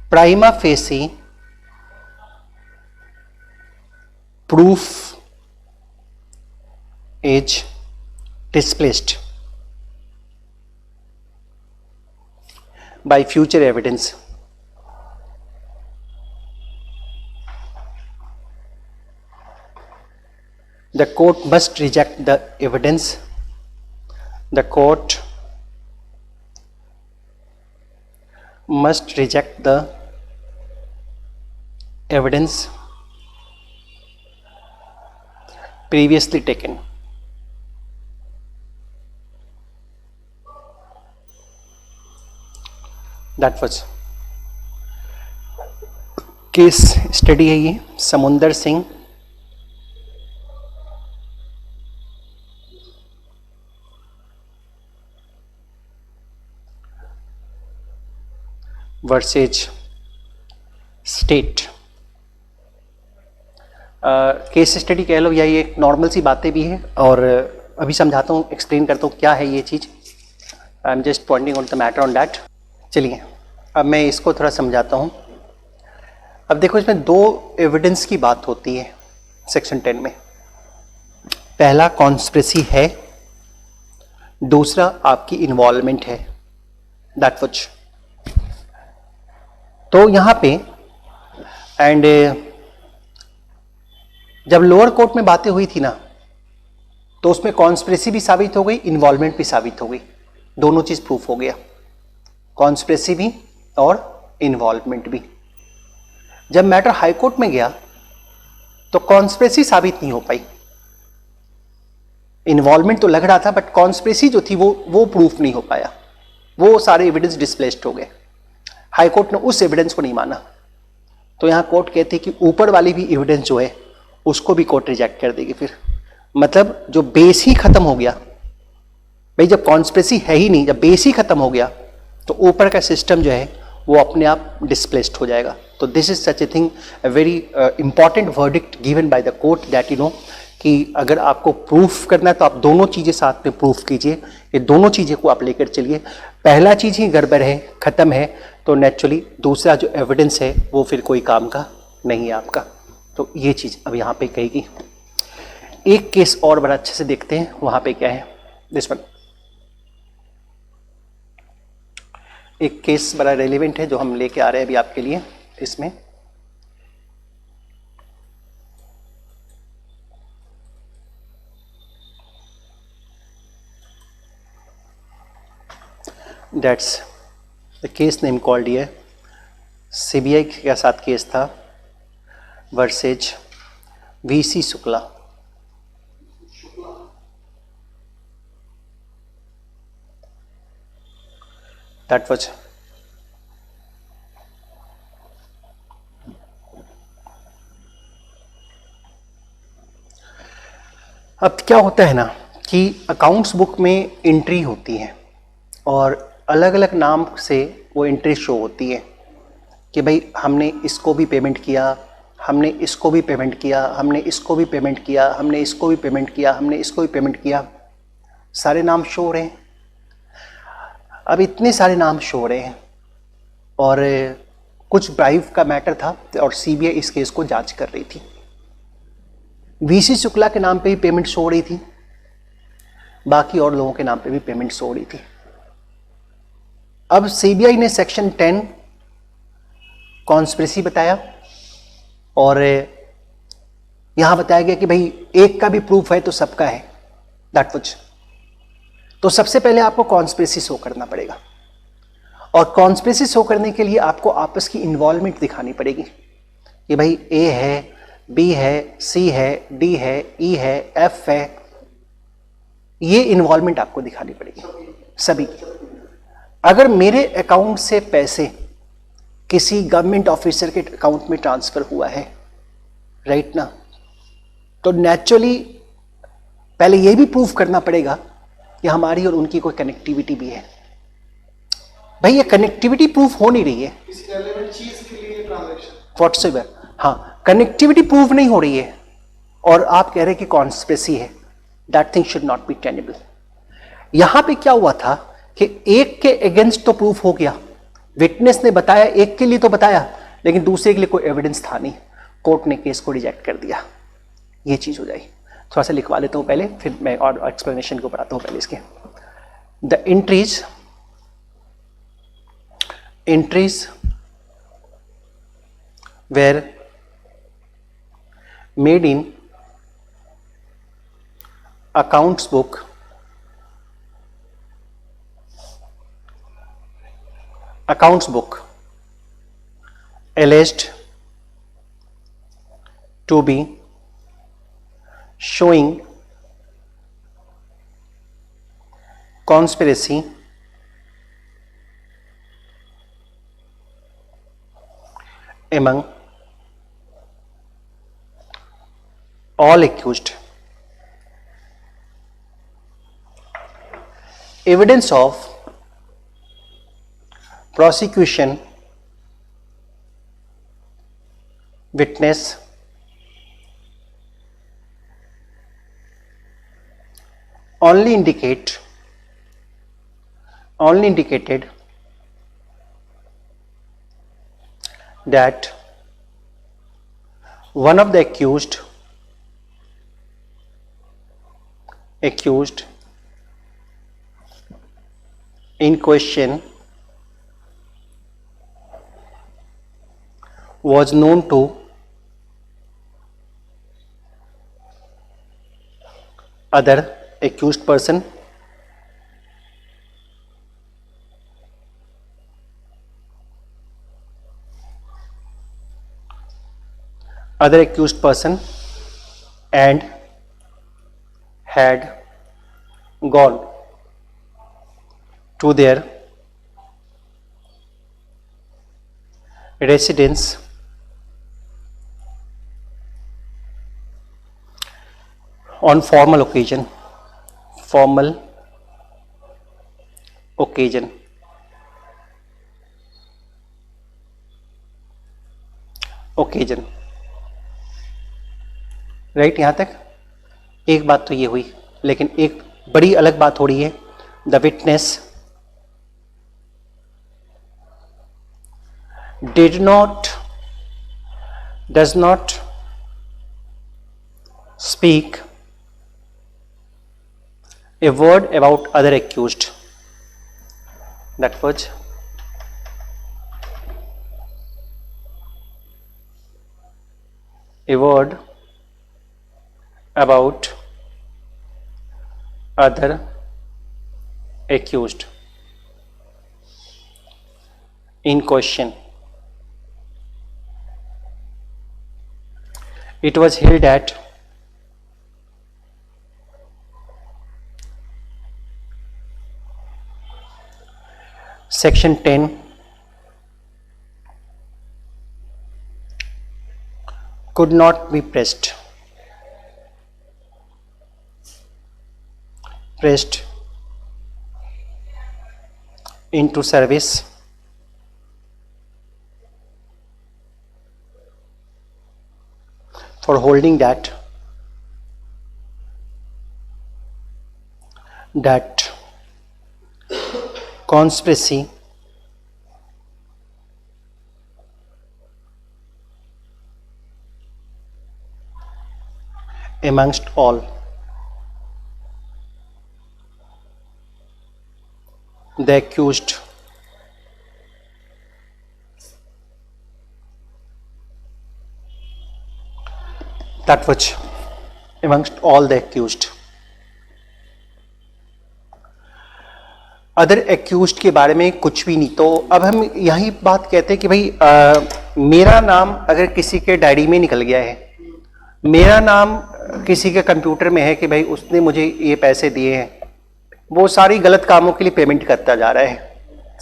prima facie proof is displaced by future evidence। The court must reject the evidence, the court must reject the evidence previously taken. That was case study है ये, समुंदर Singh versus state. Case study कह लो या ये एक normal सी बातें भी हैं, और अभी समझाता हूँ, एक्सप्लेन करता हूँ क्या है ये चीज़। I am just pointing on the matter on that. चलिए अब मैं इसको थोड़ा समझाता हूँ। अब देखो, इसमें दो एविडेंस की बात होती है सेक्शन 10 में। पहला कॉन्स्पिरेसी है, दूसरा आपकी इन्वॉल्वमेंट है, दैट व्हिच। तो यहां पे एंड जब लोअर कोर्ट में बातें हुई थी ना, तो उसमें कॉन्स्पिरेसी भी साबित हो गई, इन्वॉल्वमेंट भी साबित हो गई, दोनों चीज प्रूफ हो गया, कॉन्स्पिरेसी भी और इन्वॉल्वमेंट भी। जब मैटर हाई कोर्ट में गया तो कॉन्स्पिरेसी साबित नहीं हो पाई, इन्वॉल्वमेंट तो लग रहा था, बट कॉन्स्पिरेसी जो थी वो प्रूफ नहीं हो पाया, वो सारे एविडेंस डिस्प्लेस्ड हो गए। हाई कोर्ट ने उस एविडेंस को नहीं माना, तो यहां कोर्ट कहती है कि ऊपर वाली भी एविडेंस जो है उसको भी कोर्ट रिजेक्ट कर देगी। फिर मतलब जो बेस ही खत्म हो गया भाई, जब कॉन्स्पिरेसी है ही नहीं, जब बेस ही खत्म हो गया तो ऊपर का सिस्टम जो है वो अपने आप डिस्प्लेस्ड हो जाएगा। तो this is such a thing, a very important verdict given by the court, that you no कि अगर आपको प्रूफ करना है तो आप दोनों चीजें साथ में प्रूफ कीजिए, ये दोनों चीजें को आप लेकर चलिए। पहला चीज ही गड़बड़ है, खत्म है, तो नेचुरली दूसरा जो एविडेंस है वो फिर कोई काम का नहीं है आपका। तो ये चीज अब यहाँ पे कहेगी। एक केस और बड़ा अच्छे से देखते हैं, वहां पे क्या है दिस वन। एक केस बड़ा रेलिवेंट है जो हम लेके आ रहे हैं अभी आपके लिए। इसमें that's the case name called ये सीबीआई के साथ केस था versus VC Shukla. That was अब क्या होता है ना कि अकाउंट्स बुक में एंट्री होती है और अलग अलग नाम से वो एंट्री शो होती है कि भाई हमने इसको भी पेमेंट किया, हमने इसको भी पेमेंट किया, हमने इसको भी पेमेंट किया, हमने इसको भी पेमेंट किया, हमने इसको भी पेमेंट किया, सारे नाम शो हो रहे हैं। अब इतने सारे नाम शो हो रहे हैं और कुछ ब्राइब का मैटर था और सीबीआई इस केस को जांच कर रही थी। वीसी शुक्ला के नाम पे भी पेमेंट शो हो रही थी, बाकी और लोगों के नाम पे भी पेमेंट शो हो रही थी। अब सीबीआई ने सेक्शन 10 कॉन्स्पिरेसी बताया और यहां बताया गया कि भाई एक का भी प्रूफ है तो सबका है, दैट व्हिच। तो सबसे पहले आपको कॉन्स्पिरेसी शो करना पड़ेगा और कॉन्स्पिरेसी शो करने के लिए आपको आपस की इन्वॉल्वमेंट दिखानी पड़ेगी कि भाई ए है, बी है, सी है, डी है, ई है, एफ है, ये इन्वॉल्वमेंट आपको दिखानी पड़ेगी सभी। अगर मेरे अकाउंट से पैसे किसी गवर्नमेंट ऑफिसर के अकाउंट में ट्रांसफर हुआ है, राइट ना, तो नेचुरली पहले यह भी प्रूफ करना पड़ेगा कि हमारी और उनकी कोई कनेक्टिविटी भी है। भाई ये कनेक्टिविटी प्रूफ हो नहीं रही है किसी रेलेवेंट चीज के लिए ट्रांजैक्शन व्हाटसएवर, हाँ कनेक्टिविटी प्रूफ नहीं हो रही है और आप कह रहे हैं कि कॉन्स्पिरेसी है, that thing should not be tenable. यहां पे क्या हुआ था कि एक के अगेंस्ट तो प्रूफ हो गया, विटनेस ने बताया, एक के लिए तो बताया, लेकिन दूसरे के लिए कोई एविडेंस था नहीं, कोर्ट ने केस को रिजेक्ट कर दिया। ये चीज हो जाएगी। थोड़ा सा लिखवा लेता हूं पहले, फिर मैं और एक्सप्लेनेशन को बताता हूं पहले इसके। The entries were made in accounts book alleged to be showing conspiracy among all accused. Evidence of prosecution, witness, only indicated that one of the accused in question was known to other accused person, and had gone to their residence on formal occasion. Right, यहां तक एक बात तो ये हुई, लेकिन एक बड़ी अलग बात हो रही है. The witness does not speak a word about other accused. That was a word about other accused in question. It was held at Section 10 could not be pressed into service for holding that conspiracy amongst all the accused that was amongst all the accused. Other accused के बारे में कुछ भी नहीं. तो अब हम यही बात कहते हैं कि भाई मेरा नाम अगर किसी के डायरी में निकल गया है, मेरा नाम किसी के कंप्यूटर में है कि भाई उसने मुझे ये पैसे दिए हैं, वो सारी गलत कामों के लिए पेमेंट करता जा रहा है,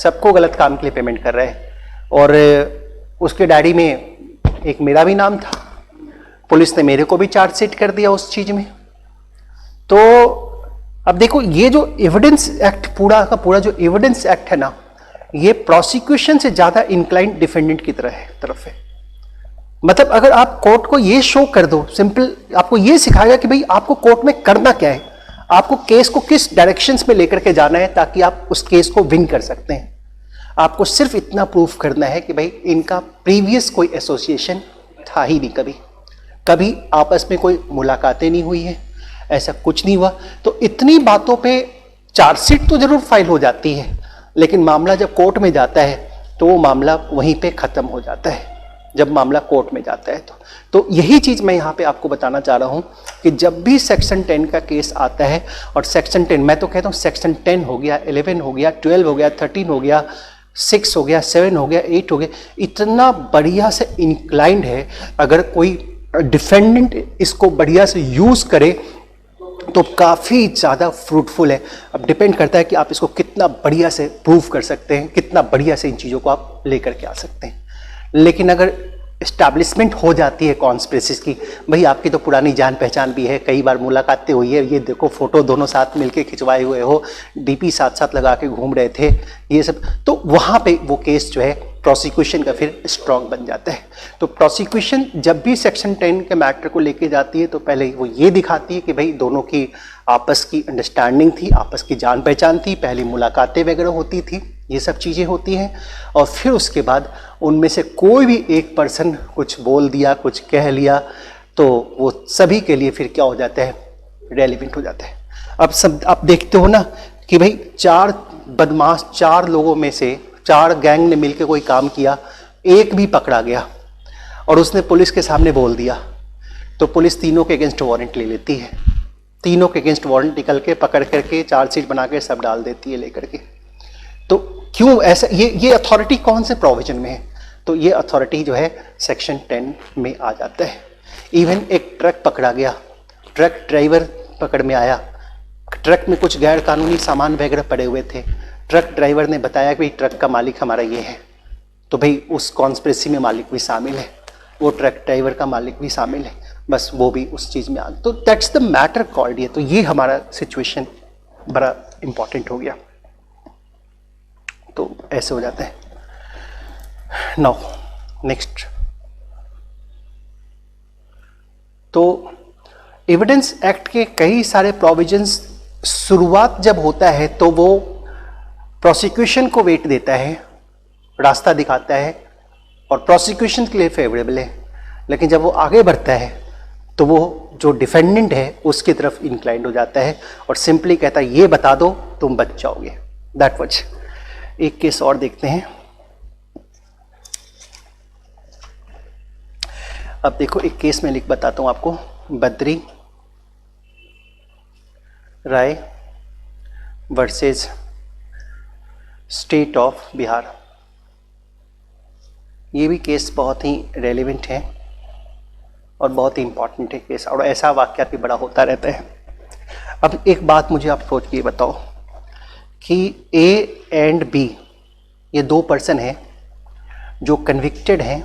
सबको गलत काम के लिए पेमेंट कर रहा है, और उसके डायरी में एक मेरा भी नाम था, पुलिस ने मेरे को भी चार्जशीट कर दिया उस चीज में. तो अब देखो ये जो एविडेंस एक्ट पूरा का पूरा जो एविडेंस एक्ट है ना, ये प्रोसिक्यूशन से ज्यादा इंक्लाइंड डिफेंडेंट की तरफ है. मतलब अगर आप कोर्ट को ये शो कर दो, सिंपल आपको ये सिखाएगा कि भाई आपको कोर्ट में करना क्या है, आपको केस को किस डायरेक्शंस में लेकर के जाना है ताकि आप उस केस को विन कर सकते हैं. आपको सिर्फ इतना प्रूफ करना है कि भाई इनका प्रीवियस कोई एसोसिएशन था ही नहीं, कभी आपस में कोई मुलाकातें नहीं हुई है, ऐसा कुछ नहीं हुआ. तो इतनी बातों पे चार्जशीट तो जरूर फाइल हो जाती है, लेकिन मामला जब कोर्ट में जाता है तो वो मामला वहीं पे खत्म हो जाता है जब मामला कोर्ट में जाता है. तो यही चीज मैं यहाँ पे आपको बताना चाह रहा हूँ कि जब भी सेक्शन 10 का केस आता है, और सेक्शन 10 मैं तो कहता हूँ सेक्शन 10 हो गया, 11 हो गया, 12 हो गया, 13 हो गया, 6 हो गया, 7 हो गया, 8 हो गया, इतना बढ़िया से इंक्लाइंड है. अगर कोई डिफेंडेंट इसको बढ़िया से यूज करे तो काफ़ी ज़्यादा फ्रूटफुल है। अब डिपेंड करता है कि आप इसको कितना बढ़िया से प्रूव कर सकते हैं, कितना बढ़िया से इन चीज़ों को आप लेकर के आ सकते हैं। लेकिन अगर इस्टेब्लिशमेंट हो जाती है कॉन्स्पिरेसीज की, भाई आपकी तो पुरानी जान पहचान भी है, कई बार मुलाकातें हुई है, ये देखो फोटो दोनों साथ मिलके खिंचवाए हुए हो, डीपी साथ साथ लगा के घूम रहे थे, ये सब, तो वहाँ पे वो केस जो है प्रोसिक्यूशन का फिर स्ट्रांग बन जाता है। तो प्रोसिक्यूशन जब भी सेक्शन 10 के मैटर को लेके जाती है तो पहले वो ये दिखाती है कि भाई दोनों की आपस की अंडरस्टैंडिंग थी, आपस की जान पहचान थी, पहली मुलाकातें वगैरह होती थी, ये सब चीज़ें होती हैं, और फिर उसके बाद उनमें से कोई भी एक पर्सन कुछ बोल दिया, कुछ कह लिया, तो वो सभी के लिए फिर क्या हो जाता है, रेलिवेंट हो जाता है। अब सब आप देखते हो ना कि भाई 4 बदमाश, 4 लोगों में से 4 गैंग ने मिलकर कोई काम किया, एक भी पकड़ा गया और उसने पुलिस के सामने बोल दिया, तो पुलिस तीनों के अगेंस्ट वारंट ले लेती है, तीनों के अगेंस्ट वारंट निकल के पकड़ करके चार्जशीट बना के सब डाल देती है लेकर के। तो क्यों ऐसा, ये अथॉरिटी कौन से प्रोविजन में है? तो ये अथॉरिटी जो है सेक्शन 10 में आ जाता है। इवन एक ट्रक पकड़ा गया, ट्रक ड्राइवर पकड़ में आया, ट्रक में कुछ गैर कानूनी सामान वगैरह पड़े हुए थे, ट्रक ड्राइवर ने बताया कि भाई ट्रक का मालिक हमारा ये है, तो भाई उस कॉन्स्पिरेसी में मालिक भी शामिल है, वो ट्रक ड्राइवर का मालिक भी शामिल है, बस वो भी उस चीज़ में आ गया। तो दैट्स द मैटर कॉल्ड ये। तो ये हमारा सिचुएशन बड़ा इंपॉर्टेंट हो गया, तो ऐसे हो जाता है। नाउ नेक्स्ट, तो एविडेंस एक्ट के कई सारे प्रोविजंस शुरुआत जब होता है तो वो प्रोसिक्यूशन को वेट देता है, रास्ता दिखाता है और प्रोसिक्यूशन के लिए फेवरेबल है, लेकिन जब वो आगे बढ़ता है तो वो जो डिफेंडेंट है उसकी तरफ इंक्लाइंड हो जाता है और सिंपली कहता है ये बता दो तुम बच जाओगे। That was. एक केस और देखते हैं। अब देखो एक केस में लिख बताता हूं आपको, बद्री राय वर्सेस स्टेट ऑफ बिहार। ये भी केस बहुत ही रेलेवेंट है और बहुत ही इंपॉर्टेंट है केस, और ऐसा वाकया भी बड़ा होता रहता है। अब एक बात मुझे आप सोच के बताओ कि ए एंड बी ये 2 पर्सन हैं जो कन्विक्टेड हैं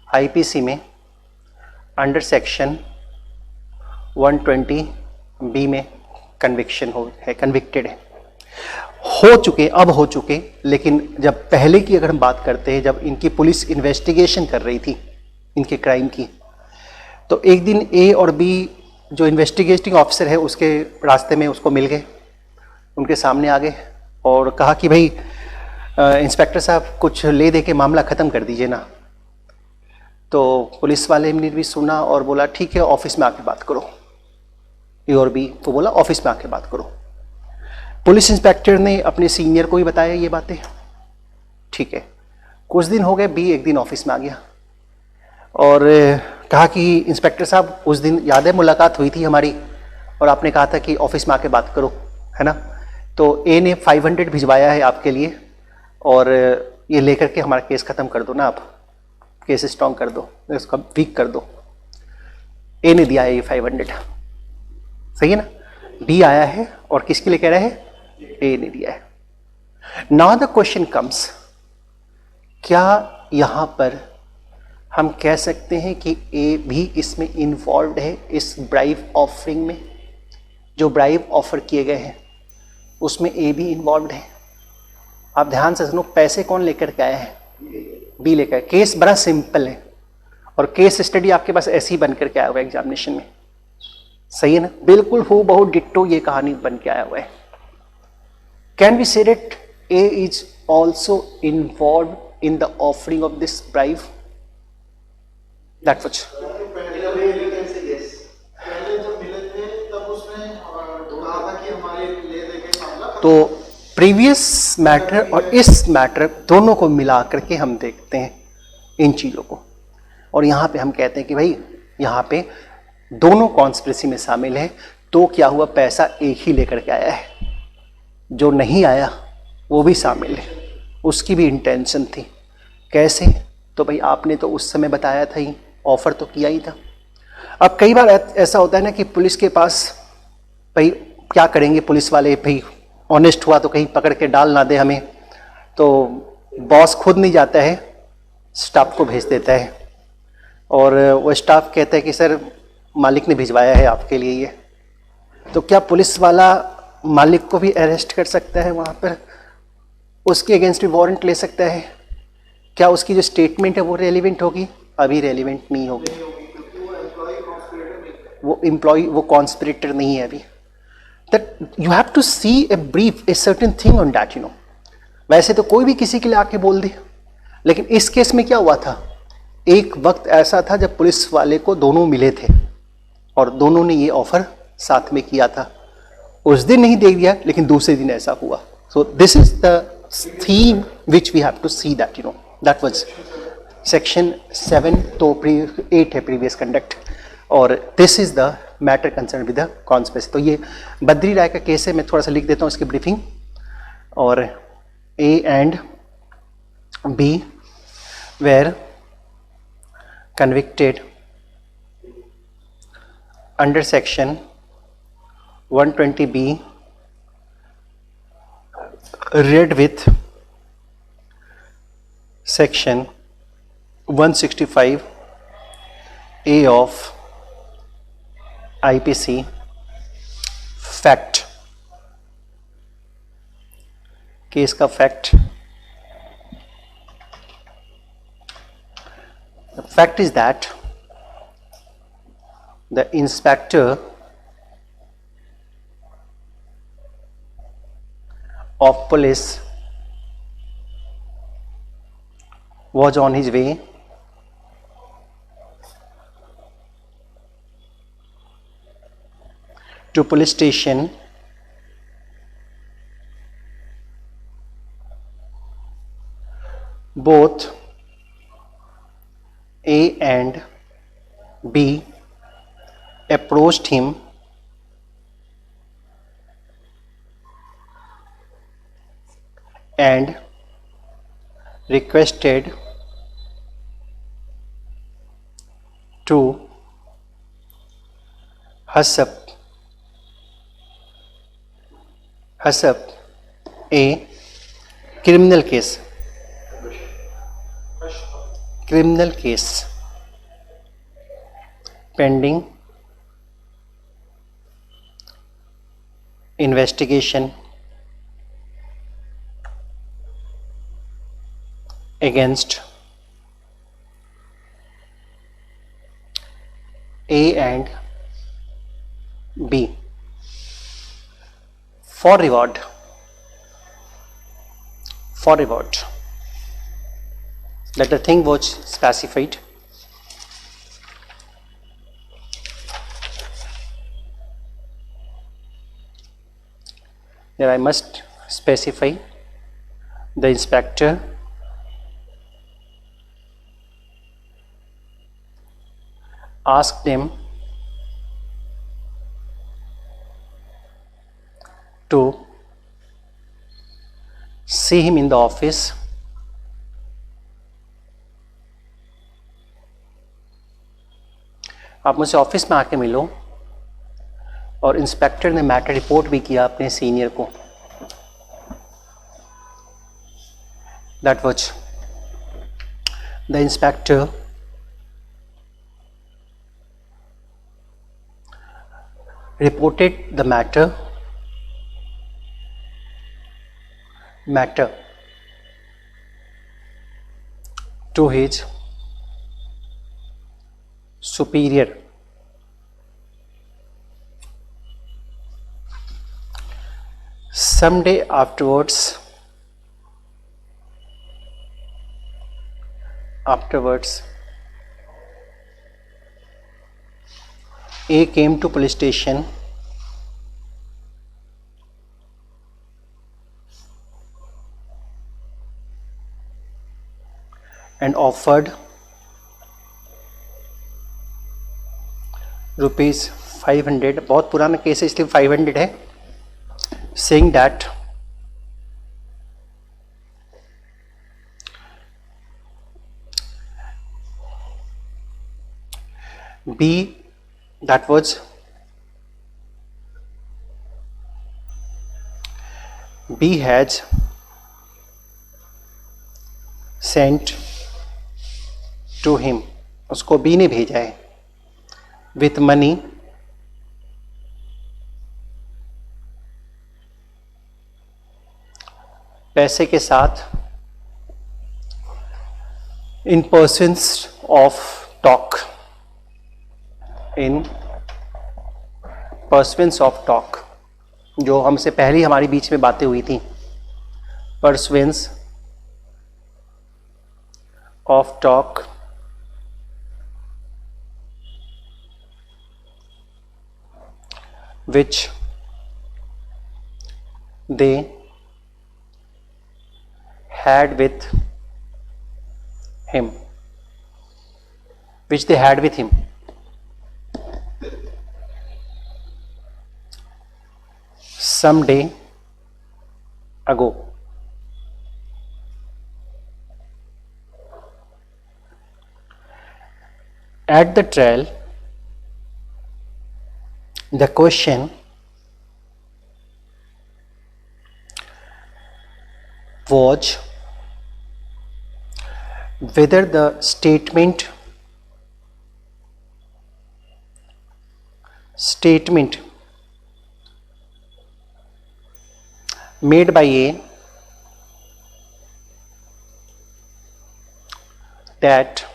आईपीसी में अंडर सेक्शन 120 बी में कन्विक्टेड है, हो चुके, लेकिन जब पहले की अगर हम बात करते हैं, जब इनकी पुलिस इन्वेस्टिगेशन कर रही थी इनके क्राइम की, तो एक दिन ए और बी जो इन्वेस्टिगेटिंग ऑफिसर है उसके रास्ते में उसको मिल गए, उनके सामने आ गए और कहा कि भाई इंस्पेक्टर साहब कुछ ले दे के मामला ख़त्म कर दीजिए ना। तो पुलिस वाले ने भी सुना और बोला ठीक है ऑफिस में आके बात करो। ए और बी को बोला ऑफिस में आके बात करो। पुलिस इंस्पेक्टर ने अपने सीनियर को ही बताया ये बातें, ठीक है। कुछ दिन हो गए, बी एक दिन ऑफिस में आ गया और कहा कि इंस्पेक्टर साहब उस दिन याद है मुलाकात हुई थी हमारी और आपने कहा था कि ऑफिस में आके बात करो, है ना। तो ए ने 500 भिजवाया है आपके लिए और ये लेकर के हमारा केस ख़त्म कर दो ना, आप केस स्ट्रॉन्ग कर दो, उसका वीक कर दो। ए ने दिया है ये 500, सही है ना। बी आया है और किसके लिए कह रहा है, ए ने दिया है। नाउ द क्वेश्चन कम्स, क्या यहां पर हम कह सकते हैं कि ए भी इसमें इन्वॉल्व है, इस ब्राइब ऑफरिंग में? जो ब्राइब ऑफर किए गए हैं उसमें ए भी इन्वॉल्व है। आप ध्यान से सुनो, पैसे कौन लेकर के आया है, बी लेकर। केस बड़ा सिंपल है और केस स्टडी आपके पास ऐसे ही बन करके आया हुआ है एग्जामिनेशन में, सही है ना, बिल्कुल हूबहू डिट्टो ये कहानी बन के आया हुआ है। Can we say that A is also involve in the offering of this bribe? That was. तो प्रीवियस मैटर और इस मैटर दोनों को मिला करके हम देखते हैं इन चीज़ों को, और यहाँ पे हम कहते हैं कि भाई यहाँ पे दोनों कॉन्स्पिरेसी में शामिल है। तो क्या हुआ, पैसा एक ही लेकर के आया है, जो नहीं आया वो भी शामिल है, उसकी भी इंटेंशन थी। कैसे? तो भाई आपने तो उस समय बताया था ही, ऑफर तो किया ही था। अब कई बार ऐसा होता है ना कि पुलिस के पास, भाई क्या करेंगे पुलिस वाले, भाई ऑनेस्ट हुआ तो कहीं पकड़ के डाल ना दे हमें, तो बॉस खुद नहीं जाता है, स्टाफ को भेज देता है, और वो स्टाफ कहता है कि सर मालिक ने भिजवाया है आपके लिए ये। तो क्या पुलिस वाला मालिक को भी अरेस्ट कर सकता है वहाँ पर, उसके अगेंस्ट भी वारंट ले सकता है? क्या उसकी जो स्टेटमेंट है वो रेलिवेंट होगी? अभी रेलिवेंट नहीं होगी, वो एम्प्लॉय वो कॉन्स्पिरेटर नहीं है अभी। That you have to see a brief a certain thing on that, you know. वैसे तो कोई भी किसी के लिए आके बोल दे, लेकिन इस केस में क्या हुआ था, एक वक्त ऐसा था जब पुलिस वाले को दोनों मिले थे और दोनों ने ये ऑफर साथ में किया था। उस दिन नहीं दे दिया, लेकिन दूसरे दिन ऐसा हुआ। So this is the theme which we have to see that, you know, that was section 7 तो 8 है प्रीवियस कंडक्ट, और this is the matter concern with the conspiracy. तो ये बद्री राय का केस है, मैं थोड़ा सा लिख देता हूँ इसकी ब्रीफिंग। और A and B were convicted under section 120B read with section 165A of IPC fact, case का fact. The fact is that the inspector of police was on his way to police station both A and B approached him and requested to hush up a criminal case pending investigation against A and B for reward. That the thing was specified. Then I must specify the inspector asked them to see him in the office आप मुझसे office में आके मिलो, और inspector ने matter report भी किया अपने सीनियर को। That was the inspector reported the matter to his superior. Someday afterwards, A came to police station and offered ₹500, बहुत पुराना केस है इसलिए 500 है, saying that B, that was B has sent to him, उसको B ने भेजा है, with money पैसे के साथ, in pursuance of talk, in pursuance of talk, जो हमसे पहले हमारी बीच में बातें हुई थी, pursuance of talk which they had with him, which they had with him. Some day ago. At the trial, the question was whether the statement made by A that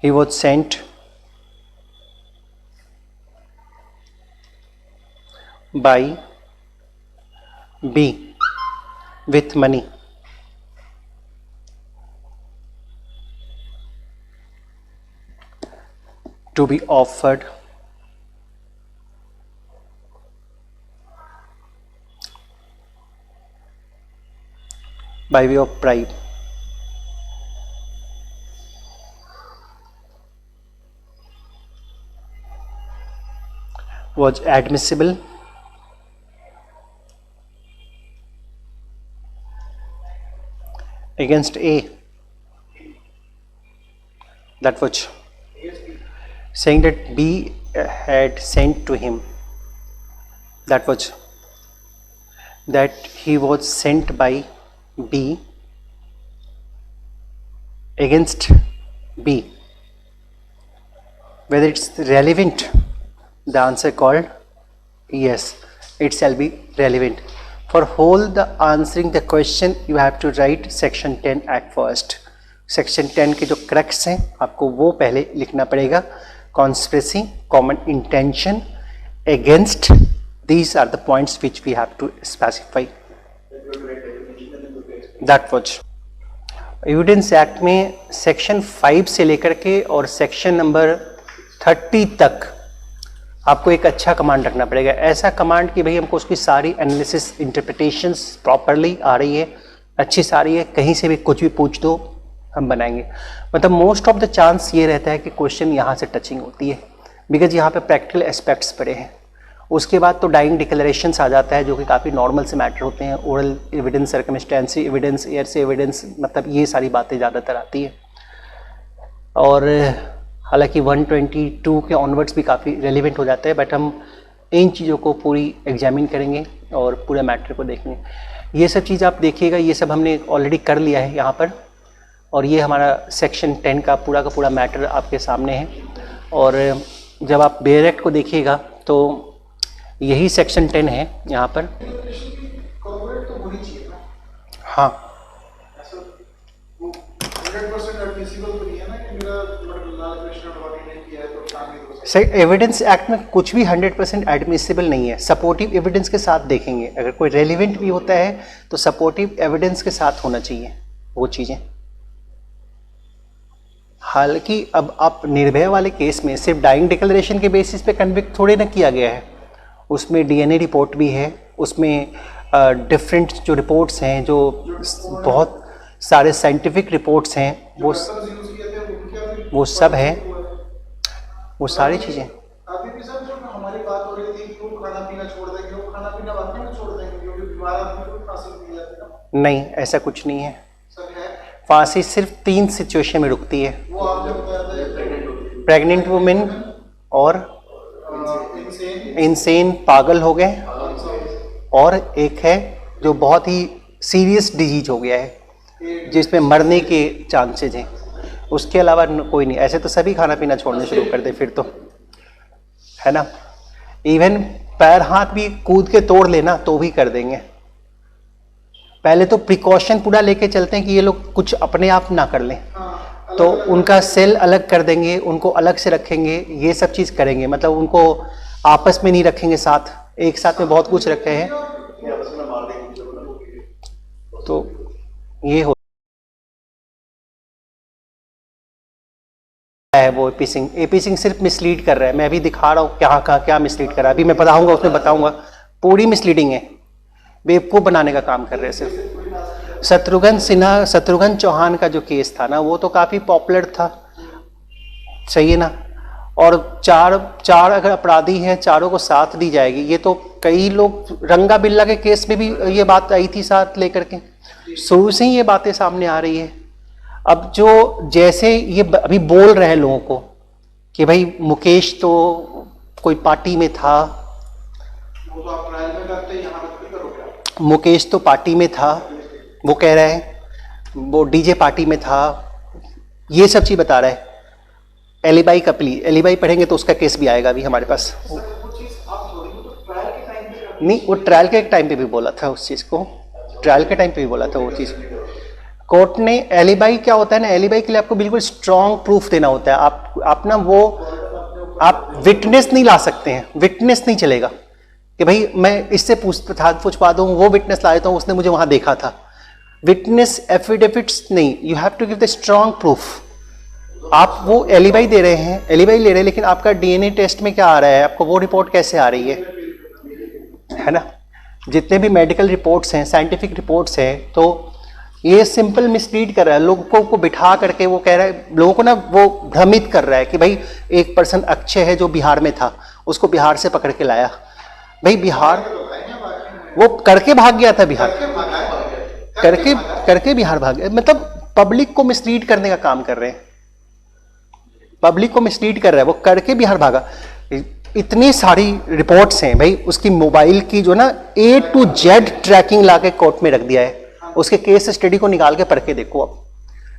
he was sent by B with money to be offered by way of bribe, was admissible against A, that was saying that B had sent to him, that was that he was sent by B against B, whether it's relevant, the answer called yes, it shall be relevant. For whole the answering the question you have to write section 10 at first. section 10 के जो crux हैं आपको वो पहले लिखना पड़ेगा. Conspiracy, common intention, against, these are the points which we have to specify. That was evidence act में section 5 से लेकर के और सेक्शन नंबर 30 तक आपको एक अच्छा कमांड रखना पड़ेगा. ऐसा कमांड कि भाई हमको उसकी सारी एनालिसिस इंटरप्रिटेशंस प्रॉपरली आ रही है, अच्छी सारी है, कहीं से भी कुछ भी पूछ दो हम बनाएंगे. मतलब मोस्ट ऑफ द चांस ये रहता है कि क्वेश्चन यहाँ से टचिंग होती है, बिकॉज यहाँ पे प्रैक्टिकल एस्पेक्ट्स पड़े हैं. उसके बाद तो डाइंग डिक्लेरेशंस आ जाता है जो कि काफ़ी नॉर्मल से मैटर होते हैं. ओरल एविडेंस, सर्कमस्टेंसी एविडेंस, एयर से एविडेंस, मतलब ये सारी बातें ज़्यादातर आती है. और हालांकि 122 के ऑनवर्ड्स भी काफ़ी रेलिवेंट हो जाता है, बट हम इन चीज़ों को पूरी एग्जामिन करेंगे और पूरे मैटर को देखेंगे. ये सब चीज़ आप देखिएगा, ये सब हमने ऑलरेडी कर लिया है यहाँ पर, और ये हमारा सेक्शन 10 का पूरा मैटर आपके सामने है. और जब आप बेयर एक्ट को देखिएगा तो यही सेक्शन 10 है यहाँ पर. कॉर्पोरेट तो होनी चाहिए ना. हाँ, ऐसा वो 100% एडमिसिबल तो नहीं है ना कि मेरा लाल कृष्ण अडवाणी ने किया है तो शामिल हो सकता सही. एविडेंस एक्ट में कुछ भी 100% एडमिसिबल नहीं है. सपोर्टिव एविडेंस के साथ देखेंगे, अगर कोई रेलिवेंट भी होता है तो सपोर्टिव एविडेंस के साथ होना चाहिए वो चीज़ें. हालांकि अब आप निर्भया वाले केस में सिर्फ डाइंग डिक्लेरेशन के बेसिस पे कन्विक्ट थोड़े ना किया गया है, उसमें डीएनए रिपोर्ट भी है, उसमें डिफरेंट जो रिपोर्ट्स हैं, जो बहुत सारे साइंटिफिक रिपोर्ट्स हैं, वो सब है, वो सारी चीज़ें. अभी भी सर जो हमारी बात हो रही थी कि वो खाना पीना छोड़ देंगे, वो खाना पीना वाकई में छोड़ देंगे क्योंकि बीमार आदमी को फांसी दी जाती है ना. नहीं, ऐसा कुछ नहीं है. सर है फांसी सिर्फ 3 सिचुएशन में रुकती है, वो आप जब कहते प्रेग्नेंट वुमेन और इंसेन पागल हो गए, और एक है जो बहुत ही सीरियस डिजीज हो गया है जिसमें मरने के चांसेस हैं। उसके अलावा कोई नहीं। ऐसे तो सभी खाना पीना छोड़ने शुरू कर दे फिर तो, है ना। इवन पैर हाथ भी कूद के तोड़ लेना तो भी कर देंगे। पहले तो प्रिकॉशन पूरा लेके चलते हैं कि ये लोग कुछ अपने आप ना कर लें, तो उनका सेल अलग कर देंगे, उनको अलग से रखेंगे, ये सब चीज़ करेंगे। मतलब उनको आपस में नहीं रखेंगे साथ, एक साथ में बहुत कुछ रखे हैं, तो ये हो है वो एपी सिंह सिर्फ मिसलीड कर रहा है। मैं अभी दिखा रहा हूँ कहाँ क्या मिसलीड कर रहा है, अभी मैं बताऊंगा, उसमें बताऊंगा। पूरी मिसलीडिंग है, बेवकूफ़ बनाने का काम कर रहे हैं सिर्फ। शत्रुघ्न चौहान का जो केस था ना, वो तो काफ़ी पॉपुलर था, सही है ना। और चार अगर अपराधी हैं, चारों को साथ दी जाएगी। ये तो कई लोग, रंगा बिल्ला के केस में भी ये बात आई थी साथ लेकर के, शुरू से ही ये बातें सामने आ रही है। अब जो जैसे ये अभी बोल रहे हैं लोगों को कि भाई मुकेश तो कोई पार्टी में था, वो तो आप ट्रायल में करते हैं, यहाँ पे थोड़ी करोगे। मुकेश तो पार्टी में था, वो कह रहे हैं, वो डीजे पार्टी में था, ये सब चीज़ बता रहा है। एलिबाई का प्ली, एलिबाई पढ़ेंगे तो उसका केस भी आएगा अभी हमारे पास। वो चीज़ आप थोड़ी, वो तो ट्रायल के टाइम पे करते नहीं, वो ट्रायल के टाइम पे भी बोला था उस चीज़ को, ट्रायल के टाइम पे भी बोला था वो चीज़। कोर्ट ने एलिबाई क्या होता है ना, एलिबाई के लिए आपको बिल्कुल स्ट्रॉन्ग प्रूफ देना होता है। आप ना वो आप विटनेस नहीं ला सकते हैं, विटनेस नहीं चलेगा कि भाई मैं इससे पूछवा दूँ, वो विटनेस ला देता हूँ, उसने मुझे वहाँ देखा था। विटनेस एफिडेविट्स नहीं, you have to give the strong proof. आप वो एलिबाई दे रहे हैं, एलिबाई ले रहे हैं, लेकिन आपका डीएनए टेस्ट में क्या आ रहा है, आपको वो रिपोर्ट कैसे आ रही है ना। जितने भी मेडिकल रिपोर्ट्स हैं, साइंटिफिक रिपोर्ट्स हैं, तो ये सिंपल मिसलीड कर रहा है लोगों को बिठा करके। वो कह रहा है लोगों को ना, वो भ्रमित कर रहा है कि भाई एक पर्सन अक्षय है जो बिहार में था, उसको बिहार से पकड़ के लाया। भाई बिहार वो करके भाग गया था, बिहार करके बिहार भाग गया। मतलब पब्लिक को मिसलीड करने का काम कर रहे हैं, पब्लिक को मिसलीड कर रहा है, वो करके बिहार भागा। इतनी सारी रिपोर्ट्स हैं भाई, उसकी मोबाइल की जो ना A to Z ट्रैकिंग ला के कोर्ट में रख दिया है। उसके केस स्टडी को निकाल के पढ़ के देखो अब।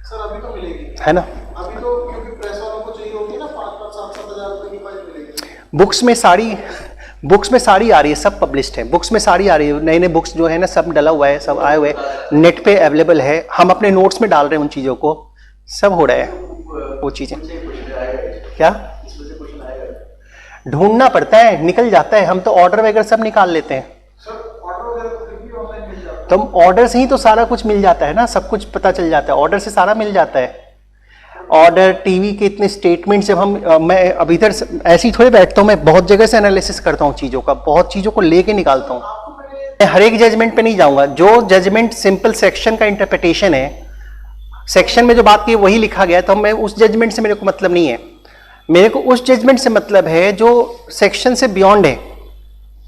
सर अभी तो मिलेगी, है ना। अभी तो क्योंकि प्रेस वालों को चाहिए होगी ना 5-7 हज़ार रुपए की फाइल मिलेगी। बुक्स में सारी आ रही है, सब पब्लिश्ड है, बुक्स में सारी आ रही है। नए नए बुक्स जो है ना, सब डला हुआ है, सब आए हुए नेट पे अवेलेबल है। हम अपने नोट्स में डाल रहे हैं उन चीज़ों को, सब हो रहा है वो चीज़ें। क्या ढूंढना पड़ता है, निकल जाता है। हम तो ऑर्डर वगैरह सब निकाल लेते हैं। तो ऑर्डर से ही तो सारा कुछ मिल जाता है ना, सब कुछ पता चल जाता है, ऑर्डर से सारा मिल जाता है। ऑर्डर, टीवी के इतने स्टेटमेंट, जब मैं अब इधर ऐसे ही थोड़े बैठता हूँ, मैं बहुत जगह से एनालिसिस करता हूँ चीज़ों का, बहुत चीज़ों को लेके निकालता हूँ। मैं हर एक जजमेंट पे नहीं जाऊँगा, जो जजमेंट सिंपल सेक्शन का इंटरप्रिटेशन है, सेक्शन में जो बात की वही लिखा गया, तो मैं उस जजमेंट से मेरे को मतलब नहीं है। मेरे को उस जजमेंट से मतलब है जो सेक्शन से बियॉन्ड है,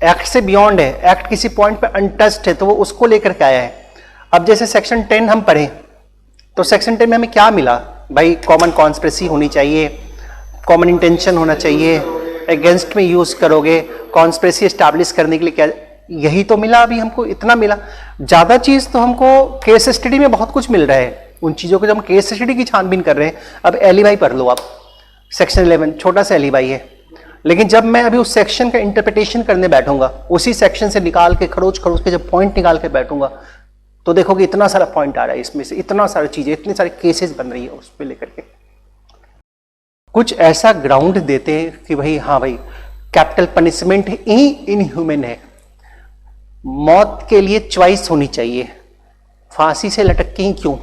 एक्ट से बियॉन्ड है, एक्ट किसी पॉइंट पे अनटच्ड है, तो वो उसको लेकर के आया है। अब जैसे सेक्शन 10 हम पढ़ें, तो सेक्शन 10 में हमें क्या मिला भाई? कॉमन कॉन्स्पिरेसी होनी चाहिए, कॉमन इंटेंशन होना चाहिए, अगेंस्ट में यूज करोगे, कॉन्स्पिरेसी एस्टैब्लिश करने के लिए क्या, यही तो मिला अभी हमको, इतना मिला। ज़्यादा चीज़ तो हमको केस स्टडी में बहुत कुछ मिल रहा है, उन चीज़ों को जब हम केस स्टडी की छानबीन कर रहे हैं। अब एलिबाई पढ़ लो आप, सेक्शन 11 छोटा सा एलिबाई है, लेकिन जब मैं अभी उस सेक्शन का इंटरप्रिटेशन करने बैठूंगा, उसी सेक्शन से निकाल के खरोच के जब पॉइंट निकाल के बैठूंगा, तो देखोगे इतना सारा पॉइंट आ रहा है इसमें से, इतना सारी चीजें, इतने सारे केसेस बन रही है उस पर लेकर के। कुछ ऐसा ग्राउंड देते हैं कि भाई हाँ भाई कैपिटल पनिशमेंट ही इनह्यूमन है, मौत के लिए चॉइस होनी चाहिए, फांसी से लटक के ही क्यों,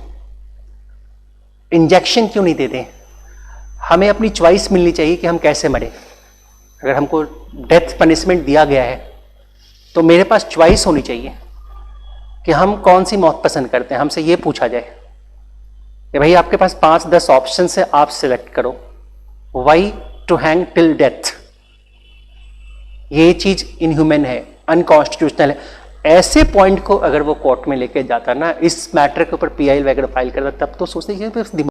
इंजेक्शन क्यों नहीं देते, हमें अपनी चॉइस मिलनी चाहिए कि हम कैसे मरें। अगर हमको डेथ पनिशमेंट दिया गया है तो मेरे पास चॉइस होनी चाहिए कि हम कौन सी मौत पसंद करते हैं। हमसे ये पूछा जाए कि भाई आपके पास 5-10 ऑप्शन है, आप सिलेक्ट करो, why to hang till death. ये चीज इनह्यूमन है, अनकॉन्स्टिट्यूशनल है। ऐसे पॉइंट को अगर वो कोर्ट में लेके जाता ना, इस मैटर के ऊपर पीआई वगैरह फाइल करता, तब तो सोचते हैं कि दिमाग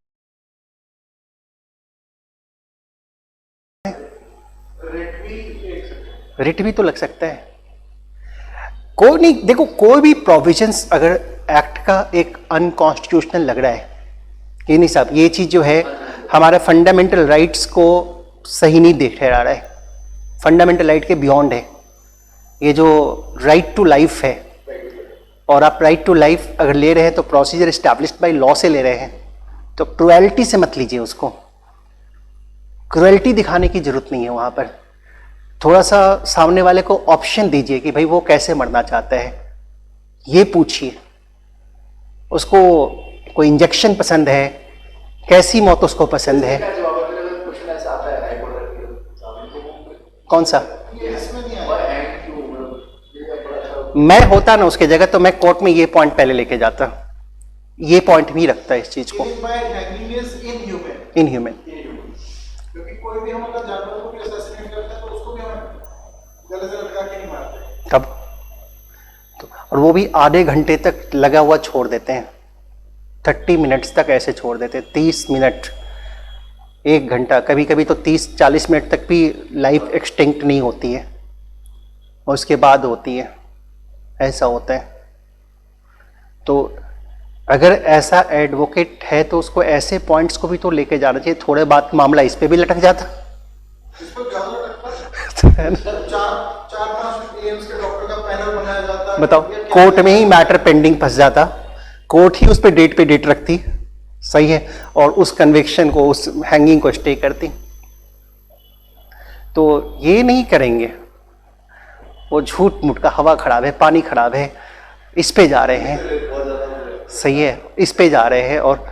रिट भी तो लग सकता है। कोई नहीं, देखो कोई भी प्रोविजंस अगर एक्ट का एक अनकॉन्स्टिट्यूशनल लग रहा है कि नहीं साहब ये चीज जो है हमारे फंडामेंटल राइट्स को सही नहीं देख रहा है, फंडामेंटल राइट के बियॉन्ड है, ये जो राइट टू लाइफ है, और आप राइट टू लाइफ अगर ले रहे हैं तो प्रोसीजर एस्टैब्लिश्ड बाय लॉ से ले रहे हैं, तो क्रुएल्टी से मत लीजिए उसको, क्रुएल्टी दिखाने की जरूरत नहीं है वहां पर। थोड़ा सा सामने वाले को ऑप्शन दीजिए कि भाई वो कैसे मरना चाहता है, ये पूछिए उसको, कोई इंजेक्शन पसंद है, कैसी मौत उसको पसंद है। कौन सा? मैं होता ना उसके जगह तो मैं कोर्ट में ये पॉइंट पहले लेके जाता, ये पॉइंट भी रखता इस चीज को, इनह्यूमन। क्योंकि कोई भी हम अगर जानवर को भी असैसिनेट करते हैं तो उसको भी हम गले से लटका के नहीं मारते। कब? तो और वो भी आधे घंटे तक लगा हुआ छोड़ देते हैं, 30 मिनट्स तक ऐसे छोड़ देते हैं, 30 मिनट, 1 घंटा, कभी कभी तो 30-40 मिनट तक भी लाइफ एक्सटिंक्ट नहीं होती है और उसके बाद होती है, ऐसा होता है। तो अगर ऐसा एडवोकेट है तो उसको ऐसे पॉइंट्स को भी तो लेके जाना चाहिए, थोड़े बाद मामला इस पे भी लटक जाता। इस पर ज्यादा लगता है। 4-5 एम्स के डॉक्टर का पैनल बनाया जाता। बताओ, कोर्ट में ही मैटर पेंडिंग फंस जाता, कोर्ट ही उस पे डेट रखती, सही है, और उस कन्विक्शन को, उस हैंगिंग को स्टे करती। तो ये नहीं करेंगे, वो झूठ मूठ का, हवा खराब है, पानी खराब है, इस पे जा रहे हैं, सही है, इस पे जा रहे हैं। और